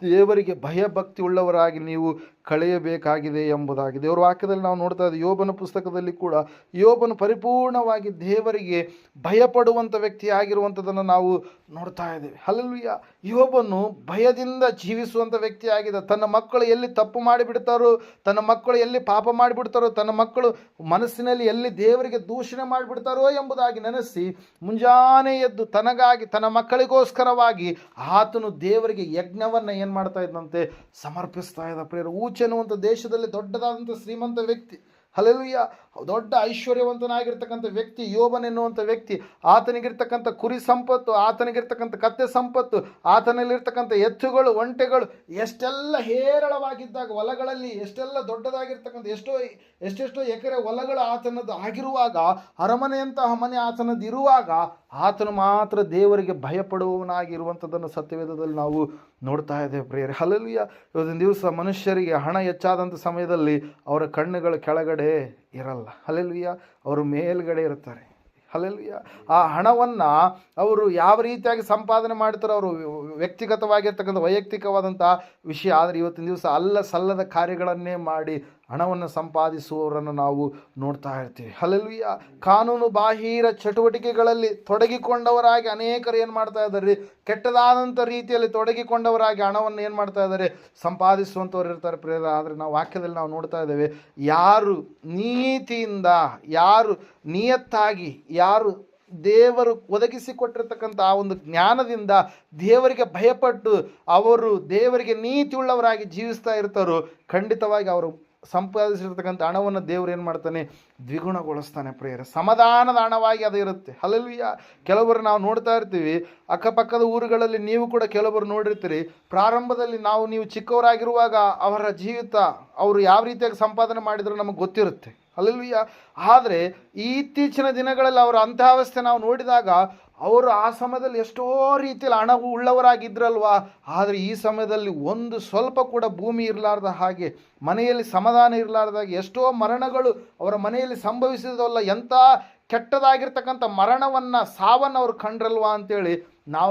Speaker 1: ದೇವರಿಗೆ ಭಯಭಕ್ತಿ ಉಳ್ಳವರಾಗಿ ನೀವು ಕಳೆಯಬೇಕಾಗಿದೆ ಎಂಬುದಾಗಿ ದೇವರ ವಾಕ್ಯದಲ್ಲಿ ನಾವು ನೋಡ್ತಾ ಇದ್ದೀವಿ. ಯೋಬನ ಪುಸ್ತಕದಲ್ಲಿ ಕೂಡ ಯೋಬನು ಪರಿಪೂರ್ಣವಾಗಿ ದೇವರಿಗೆ ಭಯಪಡುವಂಥ ವ್ಯಕ್ತಿ ಆಗಿರುವಂಥದ್ದನ್ನು ನಾವು ನೋಡ್ತಾ ಇದ್ದೇವೆ. ಹಲ್ಲೆಲೂಯಾ. ಯೋಬನು ಭಯದಿಂದ ಜೀವಿಸುವಂಥ ವ್ಯಕ್ತಿ ಆಗಿದೆ. ತನ್ನ ಮಕ್ಕಳು ಎಲ್ಲಿ ತಪ್ಪು ಮಾಡಿಬಿಡ್ತಾರೋ, ತನ್ನ ಮಕ್ಕಳು ಎಲ್ಲಿ ಪಾಪ ಮಾಡಿಬಿಡ್ತಾರೋ, ತನ್ನ ಮಕ್ಕಳು ಮನಸ್ಸಿನಲ್ಲಿ ಎಲ್ಲಿ ದೇವರಿಗೆ ದೂಷಣೆ ಮಾಡಿಬಿಡ್ತಾರೋ ಎಂಬುದಾಗಿ ನೆನೆಸಿ ಮುಂಜಾನೆ ಎದ್ದು ತನಗಾಗಿ ತನ್ನ ಮಕ್ಕಳಿಗೋಸ್ಕರವಾಗಿ ಆತನು ದೇವರಿಗೆ ಯಜ್ಞವನ್ನು ಏನು ಮಾಡ್ತಾ ಇದ್ದಂತೆ, ಸಮರ್ಪಿಸ್ತಾ ಇದ್ದ ಪ್ರಿಯರು. ಎನ್ನುವಂಥ ದೇಶದಲ್ಲಿ ದೊಡ್ಡದಾದಂಥ ಶ್ರೀಮಂತ ವ್ಯಕ್ತಿ, ಹಲ್ಲೆಲೂಯಾ, ದೊಡ್ಡ ಐಶ್ವರ್ಯವಂತನಾಗಿರ್ತಕ್ಕಂಥ ವ್ಯಕ್ತಿ ಯೋಬನ್ ಎನ್ನುವಂಥ ವ್ಯಕ್ತಿ. ಆತನಿಗಿರ್ತಕ್ಕಂಥ ಕುರಿ ಸಂಪತ್ತು, ಆತನಿಗಿರ್ತಕ್ಕಂಥ ಕತ್ತೆ ಸಂಪತ್ತು, ಆತನಲ್ಲಿರ್ತಕ್ಕಂಥ ಎತ್ತುಗಳು, ಒಂಟೆಗಳು ಎಷ್ಟೆಲ್ಲ ಹೇರಳವಾಗಿದ್ದಾಗ, ಹೊಲಗಳಲ್ಲಿ ಎಷ್ಟೆಲ್ಲ ದೊಡ್ಡದಾಗಿರ್ತಕ್ಕಂಥ ಎಷ್ಟೆಷ್ಟೋ ಎಕರೆ ಹೊಲಗಳು ಆತನದ್ದು ಆಗಿರುವಾಗ, ಅರಮನೆಯಂತಹ ಮನೆ ಆತನದ್ದು ಇರುವಾಗ ಆತನು ಮಾತ್ರ ದೇವರಿಗೆ ಭಯಪಡುವವನಾಗಿರುವಂಥದ್ದನ್ನು ಸತ್ಯವೇದದಲ್ಲಿ ನಾವು ನೋಡ್ತಾ ಇದ್ದೇವೆ ಪ್ರಿಯರೇ. ಹಲ್ಲೆಲೂಯಾ. ಇವತ್ತಿನ ದಿವಸ ಮನುಷ್ಯರಿಗೆ ಹಣ ಹೆಚ್ಚಾದಂಥ ಸಮಯದಲ್ಲಿ ಅವರ ಕಣ್ಣುಗಳ ಕೆಳಗಡೆ ಇರಲ್ಲ. ಹಲ್ಲೆಲೂಯಾ. ಅವರು ಮೇಲ್ಗಡೆ ಇರ್ತಾರೆ. ಹಲ್ಲೆಲೂಯಾ. ಆ ಹಣವನ್ನು ಅವರು ಯಾವ ರೀತಿಯಾಗಿ ಸಂಪಾದನೆ ಮಾಡ್ತಾರೋ ಅವರು ವ್ಯಕ್ತಿಗತವಾಗಿರ್ತಕ್ಕಂಥ ವೈಯಕ್ತಿಕವಾದಂಥ ವಿಷಯ. ಆದರೆ ಇವತ್ತಿನ ದಿವಸ ಅಲ್ಲ ಸಲ್ಲದ ಕಾರ್ಯಗಳನ್ನೇ ಮಾಡಿ ಹಣವನ್ನು ಸಂಪಾದಿಸುವವರನ್ನು ನಾವು ನೋಡ್ತಾ ಇರ್ತೀವಿ. ಹಲ್ಲೆಲೂಯಾ. ಕಾನೂನು ಬಾಹಿರ ಚಟುವಟಿಕೆಗಳಲ್ಲಿ ತೊಡಗಿಕೊಂಡವರಾಗಿ ಅನೇಕರು ಏನು ಮಾಡ್ತಾ ಇದ್ದಾರೆ, ಕೆಟ್ಟದಾದಂಥ ರೀತಿಯಲ್ಲಿ ತೊಡಗಿಕೊಂಡವರಾಗಿ ಹಣವನ್ನು ಏನು ಮಾಡ್ತಾ ಇದ್ದಾರೆ, ಸಂಪಾದಿಸುವಂಥವ್ರು ಇರ್ತಾರೆ ಪ್ರಿಯರೇ. ಆದರೆ ನಾವು ವಾಕ್ಯದಲ್ಲಿ ನಾವು ನೋಡ್ತಾ ಇದ್ದೇವೆ, ಯಾರು ನೀತಿಯಿಂದ, ಯಾರು ನಿಯತ್ತಾಗಿ, ಯಾರು ದೇವರು ಒದಗಿಸಿಕೊಟ್ಟಿರ್ತಕ್ಕಂಥ ಆ ಒಂದು ಜ್ಞಾನದಿಂದ ದೇವರಿಗೆ ಭಯಪಟ್ಟು ಅವರು ದೇವರಿಗೆ ನೀತಿ ಉಳ್ಳವರಾಗಿ ಜೀವಿಸ್ತಾ ಇರ್ತಾರೋ, ಖಂಡಿತವಾಗಿ ಅವರು ಸಂಪಾದಿಸಿರ್ತಕ್ಕಂಥ ಹಣವನ್ನು ದೇವರು ಏನು ಮಾಡ್ತಾನೆ, ದ್ವಿಗುಣಗೊಳಿಸ್ತಾನೆ ಪ್ರಿಯರೇ. ಸಮಾಧಾನದ ಹಣವಾಗಿ ಅದು ಇರುತ್ತೆ. ಹಲ್ಲೆಲೂಯಾ. ಕೆಲವರು ನಾವು ನೋಡ್ತಾ ಇರ್ತೀವಿ, ಅಕ್ಕಪಕ್ಕದ ಊರುಗಳಲ್ಲಿ ನೀವು ಕೂಡ ಕೆಲವರು ನೋಡಿರ್ತೀರಿ, ಪ್ರಾರಂಭದಲ್ಲಿ ನೀವು ಚಿಕ್ಕವರಾಗಿರುವಾಗ ಅವರ ಜೀವಿತ ಅವರು ಯಾವ ರೀತಿಯಾಗಿ ಸಂಪಾದನೆ ಮಾಡಿದ್ರು ನಮಗೆ ಗೊತ್ತಿರುತ್ತೆ. ಹಲ್ಲೆಲೂಯಾ. ಆದರೆ ಇತ್ತೀಚಿನ ದಿನಗಳಲ್ಲಿ ಅವರ ಅಂತ್ಯಾವಸ್ಥೆ ನಾವು ನೋಡಿದಾಗ ಅವರು ಆ ಸಮಯದಲ್ಲಿ ಎಷ್ಟೋ ರೀತಿಯಲ್ಲಿ ಹಣ ಉಳ್ಳವರಾಗಿದ್ರಲ್ವಾ, ಆದರೆ ಈ ಸಮಯದಲ್ಲಿ ಒಂದು ಸ್ವಲ್ಪ ಕೂಡ ಭೂಮಿ ಇರಲಾರ್ದ ಹಾಗೆ, ಮನೆಯಲ್ಲಿ ಸಮಾಧಾನ ಇರಲಾರ್ದಾಗೆ ಎಷ್ಟೋ ಮರಣಗಳು ಅವರ ಮನೆಯಲ್ಲಿ ಸಂಭವಿಸಿದವಲ್ಲ, ಎಂಥ ಕೆಟ್ಟದಾಗಿರ್ತಕ್ಕಂಥ ಮರಣವನ್ನು, ಸಾವನ್ನು ಅವರು ಕಂಡ್ರಲ್ವಾ ಅಂತೇಳಿ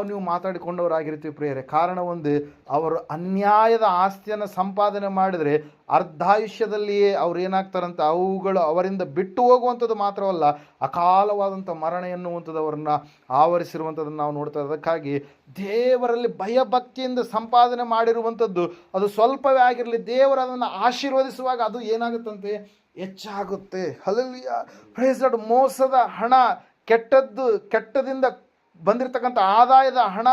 Speaker 1: ನೀವು ಮಾತಾಡಿಕೊಂಡವರಾಗಿರ್ತೀವಿ ಪ್ರಿಯರೇ. ಕಾರಣ ಒಂದು, ಅವರು ಅನ್ಯಾಯದ ಆಸ್ತಿಯನ್ನು ಸಂಪಾದನೆ ಮಾಡಿದರೆ ಅರ್ಧಾಯುಷ್ಯದಲ್ಲಿಯೇ ಅವ್ರು ಏನಾಗ್ತಾರಂತ, ಅವುಗಳು ಅವರಿಂದ ಬಿಟ್ಟು ಹೋಗುವಂಥದ್ದು ಮಾತ್ರವಲ್ಲ, ಅಕಾಲವಾದಂಥ ಮರಣ ಎನ್ನುವಂಥದ್ದು ಅವರನ್ನು ಆವರಿಸಿರುವಂಥದ್ದನ್ನು ನಾವು ನೋಡ್ತಾ. ಅದಕ್ಕಾಗಿ ದೇವರಲ್ಲಿ ಭಯಭಕ್ತಿಯಿಂದ ಸಂಪಾದನೆ ಮಾಡಿರುವಂಥದ್ದು ಅದು ಸ್ವಲ್ಪವೇ ಆಗಿರಲಿ, ದೇವರು ಅದನ್ನು ಆಶೀರ್ವದಿಸುವಾಗ ಅದು ಏನಾಗುತ್ತಂತೆ, ಹೆಚ್ಚಾಗುತ್ತೆ. ಹಲ್ಲೆಲೂಯಾ. Praise Lord. ಮೋಸದ ಹಣ, ಕೆಟ್ಟದಿಂದ ಬಂದಿರತಕ್ಕಂಥ ಆದಾಯದ ಹಣ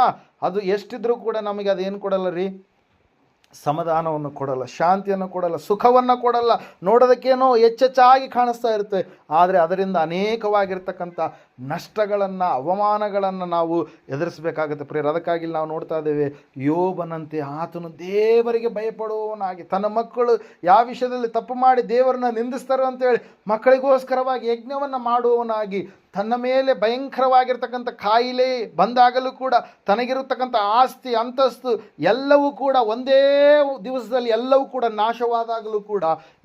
Speaker 1: ಅದು ಎಷ್ಟಿದ್ರೂ ಕೂಡ ನಮಗೆ ಅದೇನು ಕೊಡಲ್ಲ ರೀ, ಸಮಾಧಾನವನ್ನು ಕೊಡಲ್ಲ, ಶಾಂತಿಯನ್ನು ಕೊಡಲ್ಲ, ಸುಖವನ್ನು ಕೊಡಲ್ಲ. ನೋಡೋದಕ್ಕೇನೋ ಹೆಚ್ಚೆಚ್ಚಾಗಿ ಕಾಣಿಸ್ತಾ ಇರುತ್ತೆ, ಆದರೆ ಅದರಿಂದ ಅನೇಕವಾಗಿರ್ತಕ್ಕಂಥ ನಷ್ಟಗಳನ್ನು, ಅವಮಾನಗಳನ್ನು ನಾವು ಎದುರಿಸಬೇಕಾಗುತ್ತೆ ಪ್ರಿಯರೇ. ಅದಕ್ಕಾಗಿ ನಾವು ನೋಡ್ತಾ ಇದ್ದೇವೆ, ಯೋಬನಂತೆ ಆತನು ದೇವರಿಗೆ ಭಯಪಡುವವನಾಗಿ, ತನ್ನ ಮಕ್ಕಳು ಯಾವ ವಿಷಯದಲ್ಲಿ ತಪ್ಪು ಮಾಡಿ ದೇವರನ್ನ ನಿಂದಿಸ್ತಾರೋ ಅಂತೇಳಿ ಮಕ್ಕಳಿಗೋಸ್ಕರವಾಗಿ ಯಜ್ಞವನ್ನು ಮಾಡುವವನಾಗಿ, ತನ್ನ ಮೇಲೆ ಭಯಂಕರವಾಗಿರ್ತಕ್ಕಂಥ ಕಾಯಿಲೆ ಬಂದಾಗಲೂ ಕೂಡ ತನಗಿರತಕ್ಕಂಥ ಆಸ್ತಿ ಅಂತಸ್ತು ಎಲ್ಲವೂ ಕೂಡ ಒಂದೇ ದಿವಸದಲ್ಲಿ ಎಲ್ಲವೂ ಕೂಡ ನಾಶವಾದಾಗಲೂ ಕೂಡ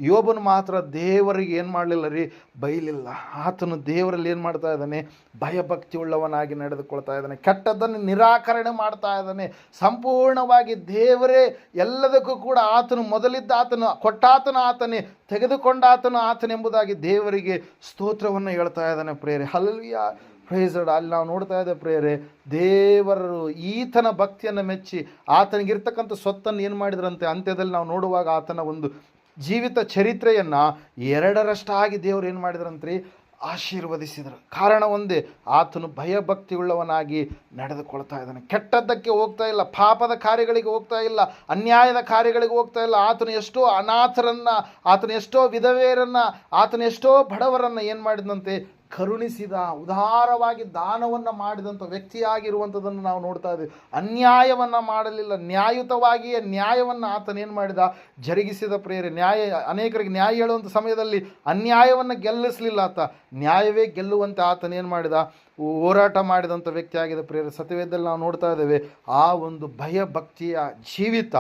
Speaker 1: ಯೋಬನು ಮಾತ್ರ ದೇವರಿಗೆ ಏನು ಮಾಡಲಿಲ್ಲ ರೀ, ಬೈಲಿಲ್ಲ. ಆತನು ದೇವರಲ್ಲಿ ಏನು ಮಾಡ್ತಾ ಇದ್ದಾನೆ, ಭಯಭಕ್ತಿ ಉಳ್ಳವನಾಗಿ ನಡೆದುಕೊಳ್ತಾ ಇದ್ದಾನೆ, ಕೆಟ್ಟದ್ದನ್ನು ನಿರಾಕರಣೆ ಮಾಡ್ತಾ ಇದ್ದಾನೆ. ಸಂಪೂರ್ಣವಾಗಿ ದೇವರೇ ಎಲ್ಲದಕ್ಕೂ ಕೂಡ ಆತನು ಮೊದಲಿದ್ದ ಆತನು, ಕೊಟ್ಟಾತನು ಆತನೇ, ತೆಗೆದುಕೊಂಡಾತನು ಆತನೆಂಬುದಾಗಿ ದೇವರಿಗೆ ಸ್ತೋತ್ರವನ್ನು ಹೇಳ್ತಾ ಇದ್ದಾನೆ ಪ್ರಿಯರೇ. ಹಲ್ಲೆಲೂಯಾ. Praise Lord. ಅಲ್ಲಿ ನಾವು ನೋಡ್ತಾ ಇದ್ದೇವೆ ಪ್ರಿಯರೇ, ದೇವರು ಈತನ ಭಕ್ತಿಯನ್ನು ಮೆಚ್ಚಿ ಆತನಿಗಿರ್ತಕ್ಕಂಥ ಸ್ವತ್ತನ್ನು ಏನು ಮಾಡಿದ್ರಂತೆ, ಅಂತ್ಯದಲ್ಲಿ ನಾವು ನೋಡುವಾಗ ಆತನ ಒಂದು ಜೀವಿತ ಚರಿತ್ರೆಯನ್ನು 2ರಷ್ಟಾಗಿ ದೇವರು ಏನು ಮಾಡಿದ್ರಂತ್ರಿ, ಆಶೀರ್ವದಿಸಿದರು. ಕಾರಣ ಒಂದೇ, ಆತನು ಭಯಭಕ್ತಿ ಉಳ್ಳವನಾಗಿ ನಡೆದುಕೊಳ್ತಾ ಇದ್ದಾನೆ. ಕೆಟ್ಟದ್ದಕ್ಕೆ ಹೋಗ್ತಾ ಇಲ್ಲ, ಪಾಪದ ಕಾರ್ಯಗಳಿಗೆ ಹೋಗ್ತಾ ಇಲ್ಲ, ಅನ್ಯಾಯದ ಕಾರ್ಯಗಳಿಗೆ ಹೋಗ್ತಾ ಇಲ್ಲ. ಆತನು ಎಷ್ಟೋ ಅನಾಥರನ್ನು, ಆತನು ಎಷ್ಟೋ ವಿಧವೆಯರನ್ನು, ಆತನು ಎಷ್ಟೋ ಬಡವರನ್ನು ಏನು ಮಾಡಿದಂತೆ, ಕರುಣಿಸಿದ, ಉದಾರವಾಗಿ ದಾನವನ್ನು ಮಾಡಿದಂಥ ವ್ಯಕ್ತಿಯಾಗಿರುವಂಥದ್ದನ್ನು ನಾವು ನೋಡ್ತಾ ಇದ್ದೀವಿ. ಅನ್ಯಾಯವನ್ನು ಮಾಡಲಿಲ್ಲ, ನ್ಯಾಯಯುತವಾಗಿಯೇ ನ್ಯಾಯವನ್ನು ಆತನೇನು ಮಾಡಿದ, ಜರುಗಿಸಿದ ಪ್ರೇರೆ. ಅನೇಕರಿಗೆ ನ್ಯಾಯ ಹೇಳುವಂಥ ಸಮಯದಲ್ಲಿ ಅನ್ಯಾಯವನ್ನು ಗೆಲ್ಲಿಸಲಿಲ್ಲ ಆತ, ನ್ಯಾಯವೇ ಗೆಲ್ಲುವಂತೆ ಆತನೇನು ಮಾಡಿದ, ಹೋರಾಟ ಮಾಡಿದಂಥ ವ್ಯಕ್ತಿಯಾಗಿದೆ ಪ್ರೇರೆ. ಸತ್ಯವೇದದಲ್ಲಿ ನಾವು ನೋಡ್ತಾ ಇದ್ದೇವೆ, ಆ ಒಂದು ಭಯಭಕ್ತಿಯ ಜೀವಿತ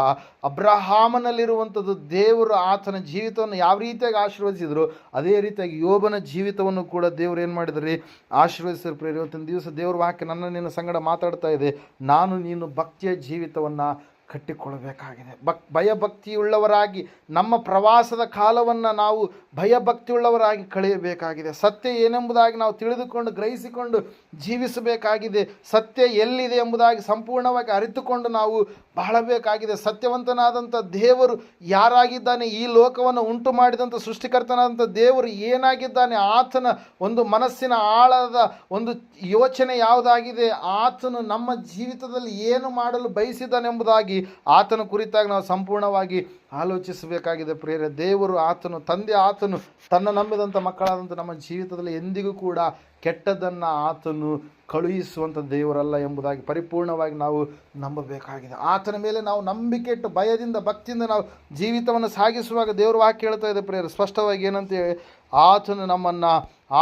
Speaker 1: ಅಬ್ರಹಾಮನಲ್ಲಿರುವಂಥದ್ದು. ದೇವರು ಆತನ ಜೀವಿತವನ್ನು ಯಾವ ರೀತಿಯಾಗಿ ಆಶೀರ್ವದಿಸಿದ್ರು, ಅದೇ ರೀತಿಯಾಗಿ ಯೋಬನ ಜೀವಿತವನ್ನು ಕೂಡ ದೇವರು ಏನು ಮಾಡಿದ್ರಿ, ಆಶೀರ್ವದಿಸಿದ್ರು ಪ್ರೇರೆ. ಇವತ್ತಿನ ದಿವಸ ದೇವ್ರ ವಾಕ್ಯ ನನ್ನ ನಿನ್ನ ಸಂಗಡ ಮಾತಾಡ್ತಾ ಇದೆ, ನಾನು ನೀನು ಭಕ್ತಿಯ ಜೀವಿತವನ್ನು ಕಟ್ಟಿಕೊಳ್ಳಬೇಕಾಗಿದೆ. ಭಯಭಕ್ತಿಯುಳ್ಳವರಾಗಿ ನಮ್ಮ ಪ್ರವಾಸದ ಕಾಲವನ್ನು ನಾವು ಭಯಭಕ್ತಿಯುಳ್ಳವರಾಗಿ ಕಳೆಯಬೇಕಾಗಿದೆ. ಸತ್ಯ ಏನೆಂಬುದಾಗಿ ನಾವು ತಿಳಿದುಕೊಂಡು ಗ್ರಹಿಸಿಕೊಂಡು ಜೀವಿಸಬೇಕಾಗಿದೆ. ಸತ್ಯ ಎಲ್ಲಿದೆ ಎಂಬುದಾಗಿ ಸಂಪೂರ್ಣವಾಗಿ ಅರಿತುಕೊಂಡು ನಾವು ಬಾಳಬೇಕಾಗಿದೆ. ಸತ್ಯವಂತನಾದಂಥ ದೇವರು ಯಾರಾಗಿದ್ದಾನೆ, ಈ ಲೋಕವನ್ನು ಉಂಟು ಮಾಡಿದಂಥ ಸೃಷ್ಟಿಕರ್ತನಾದಂಥ ದೇವರು ಏನಾಗಿದ್ದಾನೆ, ಆತನ ಒಂದು ಮನಸ್ಸಿನ ಆಳದ ಒಂದು ಯೋಚನೆ ಯಾವುದಾಗಿದೆ, ಆತನು ನಮ್ಮ ಜೀವಿತದಲ್ಲಿ ಏನು ಮಾಡಲು ಬಯಸಿದ್ದಾನೆಂಬುದಾಗಿ ಆತನ ಕುರಿತಾಗಿ ನಾವು ಸಂಪೂರ್ಣವಾಗಿ ಆಲೋಚಿಸಬೇಕಾಗಿದೆ ಪ್ರಿಯರೇ. ದೇವರು ಆತನು ತಂದೆ, ಆತನು ತನ್ನ ನಂಬಿದಂಥ ಮಕ್ಕಳಾದಂಥ ನಮ್ಮ ಜೀವಿತದಲ್ಲಿ ಎಂದಿಗೂ ಕೂಡ ಕೆಟ್ಟದ್ದನ್ನು ಆತನು ಕಳುಹಿಸುವಂಥ ದೇವರಲ್ಲ ಎಂಬುದಾಗಿ ಪರಿಪೂರ್ಣವಾಗಿ ನಾವು ನಂಬಬೇಕಾಗಿದೆ. ಆತನ ಮೇಲೆ ನಾವು ನಂಬಿಕೆ ಇಟ್ಟು ಭಯದಿಂದ ಭಕ್ತಿಯಿಂದ ನಾವು ಜೀವಿತವನ್ನು ಸಾಗಿಸುವಾಗ ದೇವರು ವಾಕ್ಯ ಹೇಳ್ತಾ ಇದೆ ಪ್ರಿಯರೇ, ಸ್ಪಷ್ಟವಾಗಿ ಏನಂತೇಳಿ, ಆತನು ನಮ್ಮನ್ನು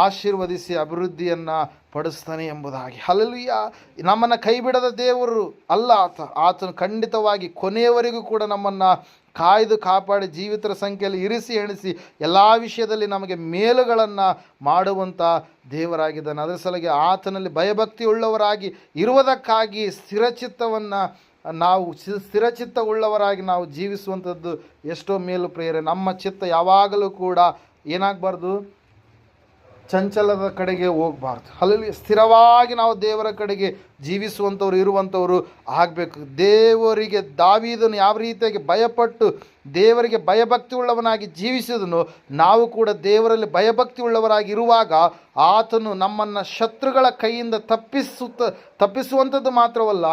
Speaker 1: ಆಶೀರ್ವದಿಸಿ ಅಭಿವೃದ್ಧಿಯನ್ನು ಪಡಿಸ್ತಾನೆ ಎಂಬುದಾಗಿ. ಹಲ್ಲೆಲೂಯ. ನಮ್ಮನ್ನು ಕೈ ಬಿಡದ ದೇವರು ಅಲ್ಲ ಆತನು ಖಂಡಿತವಾಗಿ ಕೊನೆಯವರೆಗೂ ಕೂಡ ನಮ್ಮನ್ನು ಕಾಯ್ದು ಕಾಪಾಡಿ ಜೀವಿತರ ಸಂಖ್ಯೆಯಲ್ಲಿ ಇರಿಸಿ ಎಣಿಸಿ ಎಲ್ಲ ವಿಷಯದಲ್ಲಿ ನಮಗೆ ಮೇಲುಗಳನ್ನು ಮಾಡುವಂಥ ದೇವರಾಗಿದ್ದಾನೆ. ಅದರ ಸಲುವಾಗಿ ಆತನಲ್ಲಿ ಭಯಭಕ್ತಿ ಉಳ್ಳವರಾಗಿ ಇರುವುದಕ್ಕಾಗಿ ಸ್ಥಿರಚಿತ್ತ ಉಳ್ಳವರಾಗಿ ನಾವು ಜೀವಿಸುವಂಥದ್ದು ಎಷ್ಟೋ ಮೇಲು ಪ್ರೇರೆ. ನಮ್ಮ ಚಿತ್ತ ಯಾವಾಗಲೂ ಕೂಡ ಏನಾಗಬಾರ್ದು, ಚಂಚಲದ ಕಡೆಗೆ ಹೋಗಬಾರ್ದು. ಅಲ್ಲಿ ಸ್ಥಿರವಾಗಿ ನಾವು ದೇವರ ಕಡೆಗೆ ಜೀವಿಸುವಂಥವ್ರು ಇರುವಂಥವರು ಆಗಬೇಕು. ದೇವರಿಗೆ ದಾವೀದನು ಯಾವ ರೀತಿಯಾಗಿ ಭಯಪಟ್ಟು ದೇವರಿಗೆ ಭಯಭಕ್ತಿ ಉಳ್ಳವನಾಗಿ ಜೀವಿಸಿದನು, ನಾವು ಕೂಡ ದೇವರಲ್ಲಿ ಭಯಭಕ್ತಿ ಉಳ್ಳವರಾಗಿ ಇರುವಾಗ ಆತನು ನಮ್ಮನ್ನು ಶತ್ರುಗಳ ಕೈಯಿಂದ ತಪ್ಪಿಸುವಂಥದ್ದು ಮಾತ್ರವಲ್ಲ,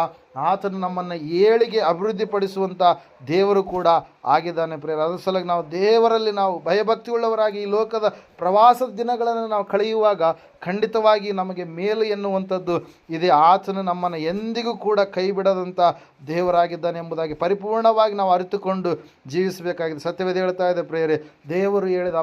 Speaker 1: ಆತನು ನಮ್ಮನ್ನು ಏಳಿಗೆ ಅಭಿವೃದ್ಧಿಪಡಿಸುವಂಥ ದೇವರು ಕೂಡ ಆಗಿದ್ದಾನೆ ಪ್ರಿಯರೇ. ಅದರ ಸಲುವಾಗಿ ನಾವು ದೇವರಲ್ಲಿ ನಾವು ಭಯಭಕ್ತಿ ಉಳ್ಳವರಾಗಿ ಈ ಲೋಕದ ಪ್ರವಾಸದ ದಿನಗಳನ್ನು ನಾವು ಕಳೆಯುವಾಗ ಖಂಡಿತವಾಗಿ ನಮಗೆ ಮೇಲು ಎನ್ನುವಂಥದ್ದು ಇದೆ. ಆತನು ನಮ್ಮನ್ನು ಎಂದಿಗೂ ಕೂಡ ಕೈ ಬಿಡದಂಥ ದೇವರಾಗಿದ್ದಾನೆ ಎಂಬುದಾಗಿ ಪರಿಪೂರ್ಣವಾಗಿ ನಾವು ಅರಿತುಕೊಂಡು ಜೀವಿಸಬೇಕಾಗಿದೆ. ಸತ್ಯವೇದ ಹೇಳ್ತಾ ಇದೆ ಪ್ರಿಯರೇ, ದೇವರು ಹೇಳಿದ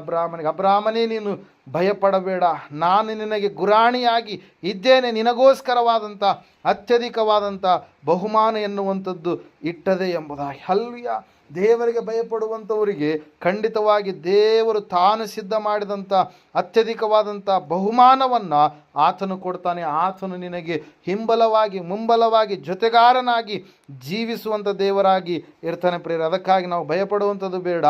Speaker 1: ಅಬ್ರಾಹ್ಮನೇ ನೀನು ಭಯಪಡಬೇಡ, ನಾನು ನಿನಗೆ ಗುರಾಣಿಯಾಗಿ ಇದ್ದೇನೆ, ನಿನಗೋಸ್ಕರವಾದಂಥ ಅತ್ಯಧಿಕವಾದಂಥ ಬಹುಮಾನ ಎನ್ನುವಂಥದ್ದು ಇಟ್ಟದೆ ಎಂಬುದಾಗಿ. ಹಲ್ಲೆಲೂಯಾ. ದೇವರಿಗೆ ಭಯಪಡುವಂಥವರಿಗೆ ಖಂಡಿತವಾಗಿ ದೇವರು ತಾನು ಸಿದ್ಧ ಮಾಡಿದಂಥ ಅತ್ಯಧಿಕವಾದಂಥ ಬಹುಮಾನವನ್ನು ಆತನು ಕೊಡ್ತಾನೆ. ಆತನು ನಿನಗೆ ಹಿಂಬಲವಾಗಿ ಮುಂಬಲವಾಗಿ ಜೊತೆಗಾರನಾಗಿ ಜೀವಿಸುವಂಥ ದೇವರಾಗಿ ಇರ್ತಾನೆ ಪ್ರಿಯರೇ. ಅದಕ್ಕಾಗಿ ನಾವು ಭಯಪಡುವಂಥದ್ದು ಬೇಡ.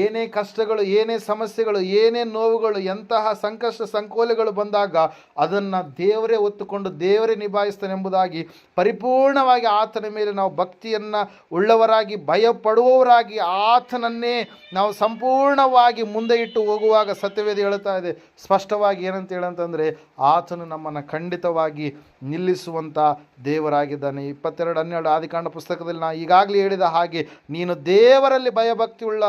Speaker 1: ಏನೇ ಕಷ್ಟಗಳು, ಏನೇ ಸಮಸ್ಯೆಗಳು, ಏನೇ ನೋವುಗಳು, ಎಂತಹ ಸಂಕಷ್ಟ ಸಂಕೋಲೆಗಳು ಬಂದಾಗ ಅದನ್ನು ದೇವರೇ ಹೊತ್ತುಕೊಂಡು ದೇವರೇ ನಿಭಾಯಿಸ್ತಾನೆ ಎಂಬುದಾಗಿ ಪರಿಪೂರ್ಣವಾಗಿ ಆತನ ಮೇಲೆ ನಾವು ಭಕ್ತಿಯನ್ನು ಉಳ್ಳವರಾಗಿ ಭಯಪಡುವವರಾಗಿ ಆತನನ್ನೇ ನಾವು ಸಂಪೂರ್ಣವಾಗಿ ಮುಂದೆ ಇಟ್ಟು ಹೋಗುವಾಗ ಸತ್ಯವೇದ ಹೇಳ್ತಾ ಇದೆ ಸ್ಪಷ್ಟವಾಗಿ. ಏನಂತ ಹೇಳಂತಂದರೆ, ಆತನು ನಮ್ಮನ್ನು ಖಂಡಿತವಾಗಿ ನಿಲ್ಲಿಸುವಂಥ ದೇವರಾಗಿದ್ದಾನೆ. 22:12 ಆದಿಕಾಂಡ ಪುಸ್ತಕದಲ್ಲಿ ನಾನು ಈಗಾಗಲೇ ಹೇಳಿದ ಹಾಗೆ, ನೀನು ದೇವರಲ್ಲಿ ಭಯಭಕ್ತಿ ಉಳ್ಳ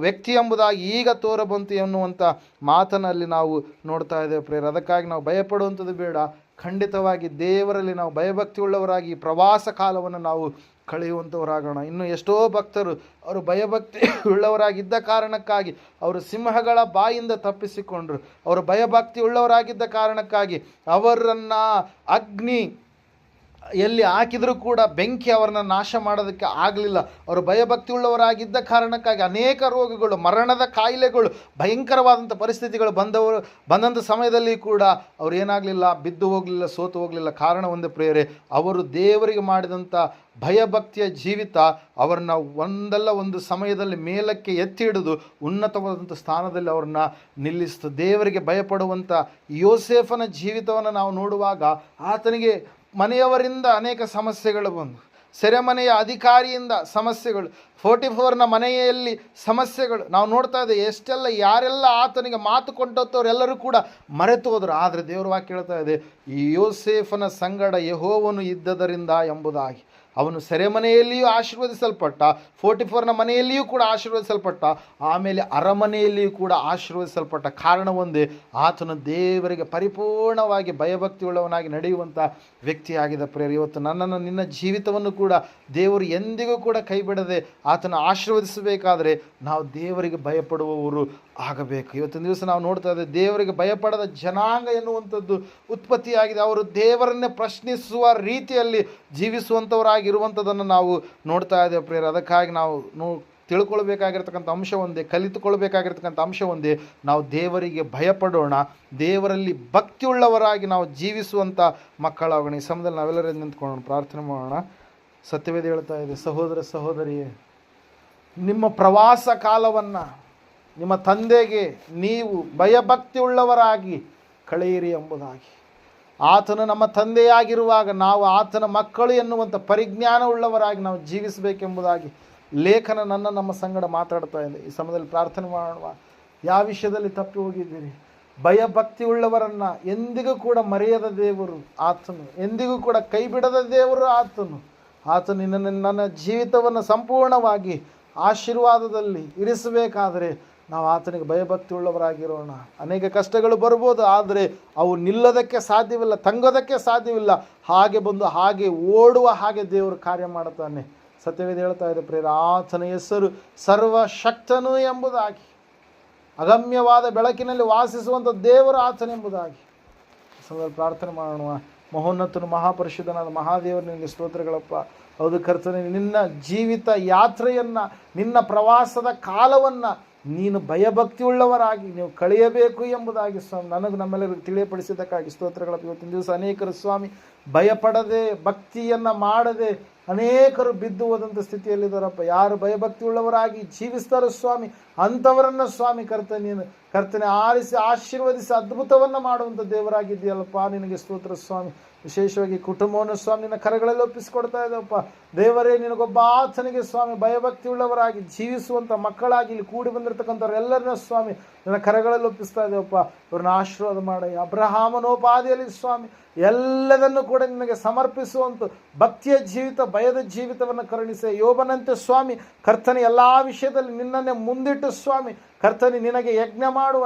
Speaker 1: ವ್ಯಕ್ತಿ ಎಂಬುದಾಗಿ ಈಗ ತೋರಬಂತು ಎನ್ನುವಂಥ ಮಾತನಲ್ಲಿ ನಾವು ನೋಡ್ತಾ ಇದ್ದೇವೆ ಪ್ರೇರ. ಅದಕ್ಕಾಗಿ ನಾವು ಭಯಪಡುವಂಥದ್ದು ಬೇಡ. ಖಂಡಿತವಾಗಿ ದೇವರಲ್ಲಿ ನಾವು ಭಯಭಕ್ತಿ ಉಳ್ಳವರಾಗಿ ಪ್ರವಾಸ ಕಾಲವನ್ನು ನಾವು ಕಳೆಯುವಂಥವರಾಗೋಣ. ಇನ್ನು ಎಷ್ಟೋ ಭಕ್ತರು ಅವರು ಭಯಭಕ್ತಿ ಉಳ್ಳವರಾಗಿದ್ದ ಕಾರಣಕ್ಕಾಗಿ ಅವರು ಸಿಂಹಗಳ ಬಾಯಿಂದ ತಪ್ಪಿಸಿಕೊಂಡ್ರು. ಅವರು ಭಯಭಕ್ತಿ ಉಳ್ಳವರಾಗಿದ್ದ ಕಾರಣಕ್ಕಾಗಿ ಅವರನ್ನು ಅಗ್ನಿ ಎಲ್ಲಿ ಹಾಕಿದರೂ ಕೂಡ ಬೆಂಕಿ ಅವರನ್ನು ನಾಶ ಮಾಡೋದಕ್ಕೆ ಆಗಲಿಲ್ಲ. ಅವರು ಭಯಭಕ್ತಿ ಉಳ್ಳವರಾಗಿದ್ದ ಕಾರಣಕ್ಕಾಗಿ ಅನೇಕ ರೋಗಗಳು, ಮರಣದ ಕಾಯಿಲೆಗಳು, ಭಯಂಕರವಾದಂಥ ಪರಿಸ್ಥಿತಿಗಳು ಬಂದಂಥ ಸಮಯದಲ್ಲಿ ಕೂಡ ಅವರು ಏನಾಗಲಿಲ್ಲ, ಬಿದ್ದು ಹೋಗಲಿಲ್ಲ, ಸೋತು ಹೋಗಲಿಲ್ಲ. ಕಾರಣ ಒಂದೇ ಪ್ರಿಯರೇ, ಅವರು ದೇವರಿಗೆ ಮಾಡಿದಂಥ ಭಯಭಕ್ತಿಯ ಜೀವಿತ ಅವರನ್ನ ಒಂದಲ್ಲ ಒಂದು ಸಮಯದಲ್ಲಿ ಮೇಲಕ್ಕೆ ಎತ್ತಿ ಹಿಡಿದು ಉನ್ನತವಾದಂಥ ಸ್ಥಾನದಲ್ಲಿ ಅವ್ರನ್ನ ನಿಲ್ಲಿಸ್ತು. ದೇವರಿಗೆ ಭಯಪಡುವಂಥ ಯೋಸೇಫನ ಜೀವಿತವನ್ನು ನಾವು ನೋಡುವಾಗ ಆತನಿಗೆ ಮನೆಯವರಿಂದ ಅನೇಕ ಸಮಸ್ಯೆಗಳು ಬಂದು, ಸೆರೆಮನೆಯ ಅಧಿಕಾರಿಯಿಂದ ಸಮಸ್ಯೆಗಳು, 44ನ ಮನೆಯಲ್ಲಿ ಸಮಸ್ಯೆಗಳು. ನಾವು ನೋಡ್ತಾ ಇದ್ದೇವೆ ಎಷ್ಟೆಲ್ಲ ಯಾರೆಲ್ಲ ಆತನಿಗೆ ಮಾತು ಕೊಂಡಂಥವರೆಲ್ಲರೂ ಕೂಡ ಮರೆತು ಹೋದರು. ಆದರೆ ದೇವರ ವಾಕ್ಯ ಹೇಳ್ತಾ ಇದೆ, ಈ ಯೋಸೇಫನ ಸಂಗಡ ಯೆಹೋವನು ಇದ್ದದರಿಂದ ಎಂಬುದಾಗಿ. ಅವನು ಸೆರೆಮನೆಯಲ್ಲಿಯೂ ಆಶೀರ್ವದಿಸಲ್ಪಟ್ಟ, 44ನ ಮನೆಯಲ್ಲಿಯೂ ಕೂಡ ಆಶೀರ್ವದಿಸಲ್ಪಟ್ಟ, ಆಮೇಲೆ ಅರಮನೆಯಲ್ಲಿಯೂ ಕೂಡ ಆಶೀರ್ವದಿಸಲ್ಪಟ್ಟ. ಕಾರಣ ಒಂದೇ, ಆತನು ದೇವರಿಗೆ ಪರಿಪೂರ್ಣವಾಗಿ ಭಯಭಕ್ತಿಯುಳ್ಳವನಾಗಿ ನಡೆಯುವಂಥ ವ್ಯಕ್ತಿಯಾಗಿದೆ. ಪ್ರಿಯರೇ, ಇವತ್ತು ನನ್ನನ್ನು ನಿನ್ನ ಜೀವಿತವನ್ನು ಕೂಡ ದೇವರು ಎಂದಿಗೂ ಕೂಡ ಕೈ ಬಿಡದೆ ಆತನ ಆಶೀರ್ವದಿಸಬೇಕಾದರೆ ನಾವು ದೇವರಿಗೆ ಭಯಪಡುವವರು ಆಗಬೇಕು. ಇವತ್ತಿನ ದಿವಸ ನಾವು ನೋಡ್ತಾ ಇದ್ದೇವೆ, ದೇವರಿಗೆ ಭಯಪಡದ ಜನಾಂಗ ಎನ್ನುವಂಥದ್ದು ಉತ್ಪತ್ತಿಯಾಗಿದೆ. ಅವರು ದೇವರನ್ನೇ ಪ್ರಶ್ನಿಸುವ ರೀತಿಯಲ್ಲಿ ಜೀವಿಸುವಂಥವರಾಗಿರುವಂಥದ್ದನ್ನು ನಾವು ನೋಡ್ತಾ ಇದ್ದೇವೆ. ಪ್ರಿಯರೇ, ಅದಕ್ಕಾಗಿ ನಾವು ತಿಳ್ಕೊಳ್ಬೇಕಾಗಿರ್ತಕ್ಕಂಥ ಅಂಶ ಒಂದೇ, ಕಲಿತುಕೊಳ್ಬೇಕಾಗಿರ್ತಕ್ಕಂಥ ಅಂಶ ಒಂದೇ, ನಾವು ದೇವರಿಗೆ ಭಯಪಡೋಣ, ದೇವರಲ್ಲಿ ಭಕ್ತಿಯುಳ್ಳವರಾಗಿ ನಾವು ಜೀವಿಸುವಂಥ ಮಕ್ಕಳಾಗೋಣ. ಈ ಸಮಯದಲ್ಲಿ ನಾವೆಲ್ಲರೂ ನಿಂತ್ಕೊಳ್ಳೋಣ, ಪ್ರಾರ್ಥನೆ ಮಾಡೋಣ. ಸತ್ಯವೇದ ಹೇಳ್ತಾ ಇದೆ, ಸಹೋದರ ಸಹೋದರಿಯೇ, ನಿಮ್ಮ ಪ್ರವಾಸ ಕಾಲವನ್ನು ನಿಮ್ಮ ತಂದೆಗೆ ನೀವು ಭಯಭಕ್ತಿಯುಳ್ಳವರಾಗಿ ಕಳೆಯಿರಿ ಎಂಬುದಾಗಿ. ಆತನು ನಮ್ಮ ತಂದೆಯಾಗಿರುವಾಗ ನಾವು ಆತನ ಮಕ್ಕಳು ಎನ್ನುವಂಥ ಪರಿಜ್ಞಾನವುಳ್ಳವರಾಗಿ ನಾವು ಜೀವಿಸಬೇಕೆಂಬುದಾಗಿ ಲೇಖನ ನಮ್ಮ ಸಂಗಡ ಮಾತಾಡ್ತಾ ಇದೆ. ಈ ಸಮಯದಲ್ಲಿ ಪ್ರಾರ್ಥನೆ ಮಾಡೋಣ. ಯಾವ ವಿಷಯದಲ್ಲಿ ತಪ್ಪಿ ಹೋಗಿದ್ದೀರಿ? ಭಯಭಕ್ತಿಯುಳ್ಳವರನ್ನು ಎಂದಿಗೂ ಕೂಡ ಮರೆಯದ ದೇವರು ಆತನು, ಎಂದಿಗೂ ಕೂಡ ಕೈ ಬಿಡದ ದೇವರು ಆತನು. ಆತನು ನನ್ನ ಜೀವಿತವನ್ನು ಸಂಪೂರ್ಣವಾಗಿ ಆಶೀರ್ವಾದದಲ್ಲಿ ಇರಿಸಬೇಕಾದರೆ ನಾವು ಆತನಿಗೆ ಭಯಭಕ್ತಿ ಉಳ್ಳವರಾಗಿರೋಣ. ಅನೇಕ ಕಷ್ಟಗಳು ಬರ್ಬೋದು, ಆದರೆ ಅವು ನಿಲ್ಲೋದಕ್ಕೆ ಸಾಧ್ಯವಿಲ್ಲ, ತಂಗೋದಕ್ಕೆ ಸಾಧ್ಯವಿಲ್ಲ. ಹಾಗೆ ಬಂದು ಹಾಗೆ ಓಡುವ ಹಾಗೆ ದೇವರು ಕಾರ್ಯ ಮಾಡುತ್ತಾನೆ. ಸತ್ಯವೇದ ಹೇಳ್ತಾ ಇದೆ, ಪ್ರೇರ, ಆತನ ಹೆಸರು ಸರ್ವಶಕ್ತನು ಎಂಬುದಾಗಿ, ಅಗಮ್ಯವಾದ ಬೆಳಕಿನಲ್ಲಿ ವಾಸಿಸುವಂಥ ದೇವರು ಆತನೆಂಬುದಾಗಿ. ಪ್ರಾರ್ಥನೆ ಮಾಡೋಣ. ಮಹೋನ್ನತನು ಮಹಾಪರಿಶುದ್ಧನಾದ ಮಹಾದೇವರು, ನಿನಗೆ ಸ್ತೋತ್ರಗಳಪ್ಪ. ಹೌದು ಕರ್ತನೇ, ನಿನ್ನ ಜೀವಿತ ಯಾತ್ರೆಯನ್ನು, ನಿನ್ನ ಪ್ರವಾಸದ ಕಾಲವನ್ನು ನೀನು ಭಯಭಕ್ತಿಯುಳ್ಳವರಾಗಿ ನೀವು ಕಳೆಯಬೇಕು ಎಂಬುದಾಗಿ ಸ್ವಾಮಿ ನನಗೆ ನಮ್ಮೆಲ್ಲರಿಗೂ ತಿಳಿಯಪಡಿಸಿದ್ದಕ್ಕಾಗಿ ಸ್ತೋತ್ರಗಳಪ್ಪ. ಇವತ್ತಿನ ದಿವಸ ಅನೇಕರು ಸ್ವಾಮಿ ಭಯಪಡದೆ, ಭಕ್ತಿಯನ್ನು ಮಾಡದೆ ಅನೇಕರು ಬಿದ್ದು ಹೋದಂಥ ಸ್ಥಿತಿಯಲ್ಲಿದ್ದಾರಪ್ಪ. ಯಾರು ಭಯಭಕ್ತಿಯುಳ್ಳವರಾಗಿ ಜೀವಿಸ್ತಾರೋ ಸ್ವಾಮಿ, ಅಂಥವರನ್ನು ಸ್ವಾಮಿ ಕರ್ತನೆ ಆರಿಸಿ ಆಶೀರ್ವದಿಸಿ ಅದ್ಭುತವನ್ನು ಮಾಡುವಂಥ ದೇವರಾಗಿದ್ದೀಯಲ್ಲಪ್ಪ. ನಿನಗೆ ಸ್ತೋತ್ರ ಸ್ವಾಮಿ. ವಿಶೇಷವಾಗಿ ಕುಟುಂಬವನ್ನು ಸ್ವಾಮಿ ನಿನ್ನ ಕರಗಳಲ್ಲಿ ಒಪ್ಪಿಸಿಕೊಡ್ತಾ ಇದ್ದವಪ್ಪ. ದೇವರೇ, ನಿನಗೊಬ್ಬ ಆತನಿಗೆ ಸ್ವಾಮಿ ಭಯಭಕ್ತಿಯುಳ್ಳವರಾಗಿ ಜೀವಿಸುವಂಥ ಮಕ್ಕಳಾಗಿ ಇಲ್ಲಿ ಕೂಡಿ ಬಂದಿರತಕ್ಕಂಥವ್ರೆಲ್ಲರನ್ನ ಸ್ವಾಮಿ ನಿನ್ನ ಕರಗಳಲ್ಲಿ ಒಪ್ಪಿಸ್ತಾ ಇದ್ದೇವಪ್ಪ. ಇವ್ರನ್ನ ಆಶೀರ್ವಾದ ಮಾಡಯ್ಯ. ಅಬ್ರಹಾಮನೋಪಾದಿಯಲ್ಲಿ ಸ್ವಾಮಿ ಎಲ್ಲದನ್ನು ಕೂಡ ನಿನಗೆ ಸಮರ್ಪಿಸುವಂಥ ಭಕ್ತಿಯ ಜೀವಿತ, ಭಯದ ಜೀವಿತವನ್ನು ಕರುಣಿಸೆ. ಯೋಬನಂತೆ ಸ್ವಾಮಿ ಕರ್ತನೆ ಎಲ್ಲ ವಿಷಯದಲ್ಲಿ ನಿನ್ನನ್ನೇ ಮುಂದಿಟ್ಟು ಸ್ವಾಮಿ ಕರ್ತನೆ ನಿನಗೆ ಯಜ್ಞ ಮಾಡುವ,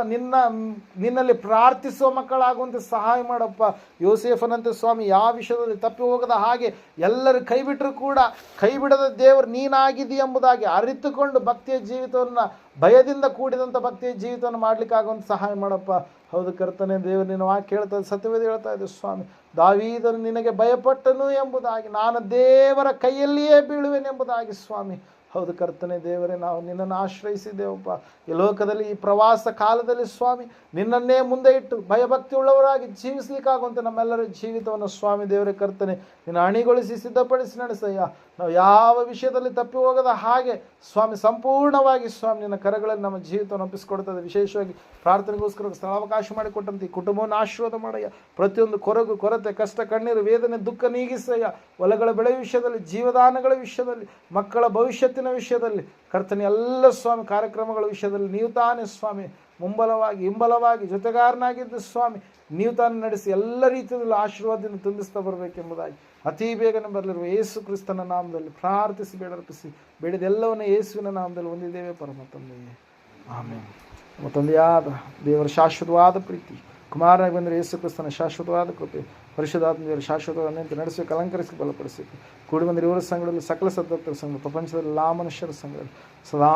Speaker 1: ನಿನ್ನಲ್ಲಿ ಪ್ರಾರ್ಥಿಸುವ ಮಕ್ಕಳಾಗುವಂತೆ ಸಹಾಯ ಮಾಡಪ್ಪ. ಯೋಸೇಫನಂತೆ ಸ್ವಾಮಿ ಯಾವ ವಿಷಯದಲ್ಲಿ ತಪ್ಪಿ ಹೋಗದ ಹಾಗೆ ಎಲ್ಲರೂ ಕೈ ಬಿಟ್ಟರು ಕೂಡ ಕೈ ಬಿಡದ ದೇವರು ನೀನಾಗಿದ್ದೀ ಎಂಬುದಾಗಿ ಅರಿತುಕೊಂಡು ಭಕ್ತಿಯ ಜೀವಿತವನ್ನು, ಭಯದಿಂದ ಕೂಡಿದಂಥ ಭಕ್ತಿಯ ಜೀವಿತವನ್ನು ಮಾಡಲಿಕ್ಕಾಗುವಂಥ ಸಹಾಯ ಮಾಡಪ್ಪ. ಹೌದು ಕರ್ತನೆ, ದೇವರು ನಿನ್ನ ವಾಕ್ಯ ಹೇಳ್ತಾ, ಸತ್ಯವೇದ ಹೇಳ್ತಾ ಇದೆ ಸ್ವಾಮಿ, ದಾವೀದನು ನಿನಗೆ ಭಯಪಟ್ಟನು ಎಂಬುದಾಗಿ, ನಾನು ದೇವರ ಕೈಯಲ್ಲಿಯೇ ಬೀಳುವೆನೆಂಬುದಾಗಿ ಸ್ವಾಮಿ. ಹೌದು ಕರ್ತನೆ ದೇವರೇ, ನಾವು ನಿನ್ನನ್ನು ಆಶ್ರಯಿಸಿದ್ದೇವಪ್ಪ. ಈ ಲೋಕದಲ್ಲಿ ಈ ಪ್ರವಾಸ ಕಾಲದಲ್ಲಿ ಸ್ವಾಮಿ ನಿನ್ನನ್ನೇ ಮುಂದೆ ಇಟ್ಟು ಭಯಭಕ್ತಿ ಉಳ್ಳವರಾಗಿ ಜೀವಿಸಲಿಕ್ಕಾಗುವಂತೆ ನಮ್ಮೆಲ್ಲರ ಜೀವಿತವನ್ನು ಸ್ವಾಮಿ ದೇವರೇ ಕರ್ತನೆ ನಿನ್ನ ಅಣಿಗೊಳಿಸಿ ಸಿದ್ಧಪಡಿಸಿ ನಡೆಸಯ್ಯ. ನಾವು ಯಾವ ವಿಷಯದಲ್ಲಿ ತಪ್ಪಿ ಹೋಗದ ಹಾಗೆ ಸ್ವಾಮಿ ಸಂಪೂರ್ಣವಾಗಿ ಸ್ವಾಮಿ ನಿನ್ನ ಕರಗಳಲ್ಲಿ ನಮ್ಮ ಜೀವಿತವನ್ನು ಒಪ್ಪಿಸಿಕೊಡ್ತದೆ. ವಿಶೇಷವಾಗಿ ಪ್ರಾರ್ಥನೆಗೋಸ್ಕರ ಸ್ಥಳಾವಕಾಶ ಮಾಡಿಕೊಟ್ಟಂತೆ ಈ ಕುಟುಂಬವನ್ನು ಆಶೀರ್ವಾದ ಮಾಡಯ್ಯ. ಪ್ರತಿಯೊಂದು ಕೊರತೆ, ಕಷ್ಟ, ಕಣ್ಣೀರು, ವೇದನೆ, ದುಃಖ ನೀಗಿಸಯ್ಯ. ಹೊಲಗಳ ಬೆಳೆ ವಿಷಯದಲ್ಲಿ, ಜೀವದಾನಗಳ ವಿಷಯದಲ್ಲಿ, ಮಕ್ಕಳ ಭವಿಷ್ಯತ್ತಿನ ವಿಷಯದಲ್ಲಿ ಕರ್ತನೆ ಎಲ್ಲ ಸ್ವಾಮಿ ಕಾರ್ಯಕ್ರಮಗಳ ವಿಷಯದಲ್ಲಿ ನೀವು ತಾನೇ ಸ್ವಾಮಿ ಮುಂಬಲವಾಗಿ ಹಿಂಬಲವಾಗಿ ಜೊತೆಗಾರನಾಗಿದ್ದು ಸ್ವಾಮಿ ನೀವು ತಾನೇ ನಡೆಸಿ ಎಲ್ಲ ರೀತಿಯಲ್ಲಿ ಆಶೀರ್ವಾದದಿಂದ ತುಂಬಿಸ್ತಾ ಬರಬೇಕೆಂಬುದಾಗಿ ಅತಿ ಬೇಗನೆ ಬರಲಿರುವ ಯೇಸು ಕ್ರಿಸ್ತನ ನಾಮದಲ್ಲಿ ಪ್ರಾರ್ಥಿಸಿ ಬೇಡರ್ಪಿಸಿ ಬೇಡಿದೆಲ್ಲವನ್ನ ಯೇಸುವಿನ ನಾಮದಲ್ಲಿ ಹೊಂದಿದ್ದೇವೆ ಪರಮ ತಂದೆಯೇ, ಆಮೇಲೆ. ನಮ್ಮ ತಂದೆಯಾದ ದೇವರ ಶಾಶ್ವತವಾದ ಪ್ರೀತಿ, ಕುಮಾರನಾಗಿ ಬಂದರೆ ಯೇಸು ಕ್ರಿಸ್ತನ ಶಾಶ್ವತವಾದ ಕೃಪೆ, ಪರಿಶುದ್ಧಾತ್ಮ ದೇವರ ಶಾಶ್ವತವಾದ ನಿಂತು ನಡೆಸಿ ಅಲಂಕರಿಸಿ ಬಲಪಡಿಸಿ ಕೂಡಿ ಬಂದರೆ ಇವರ ಸಂಘದಲ್ಲಿ ಸಕಲ ಸದ್ಭಕ್ತರ ಸಂಘ, ಪ್ರಪಂಚದಲ್ಲಿ ಮನುಷ್ಯರ ಸಂಘದಲ್ಲಿ ಸದಾ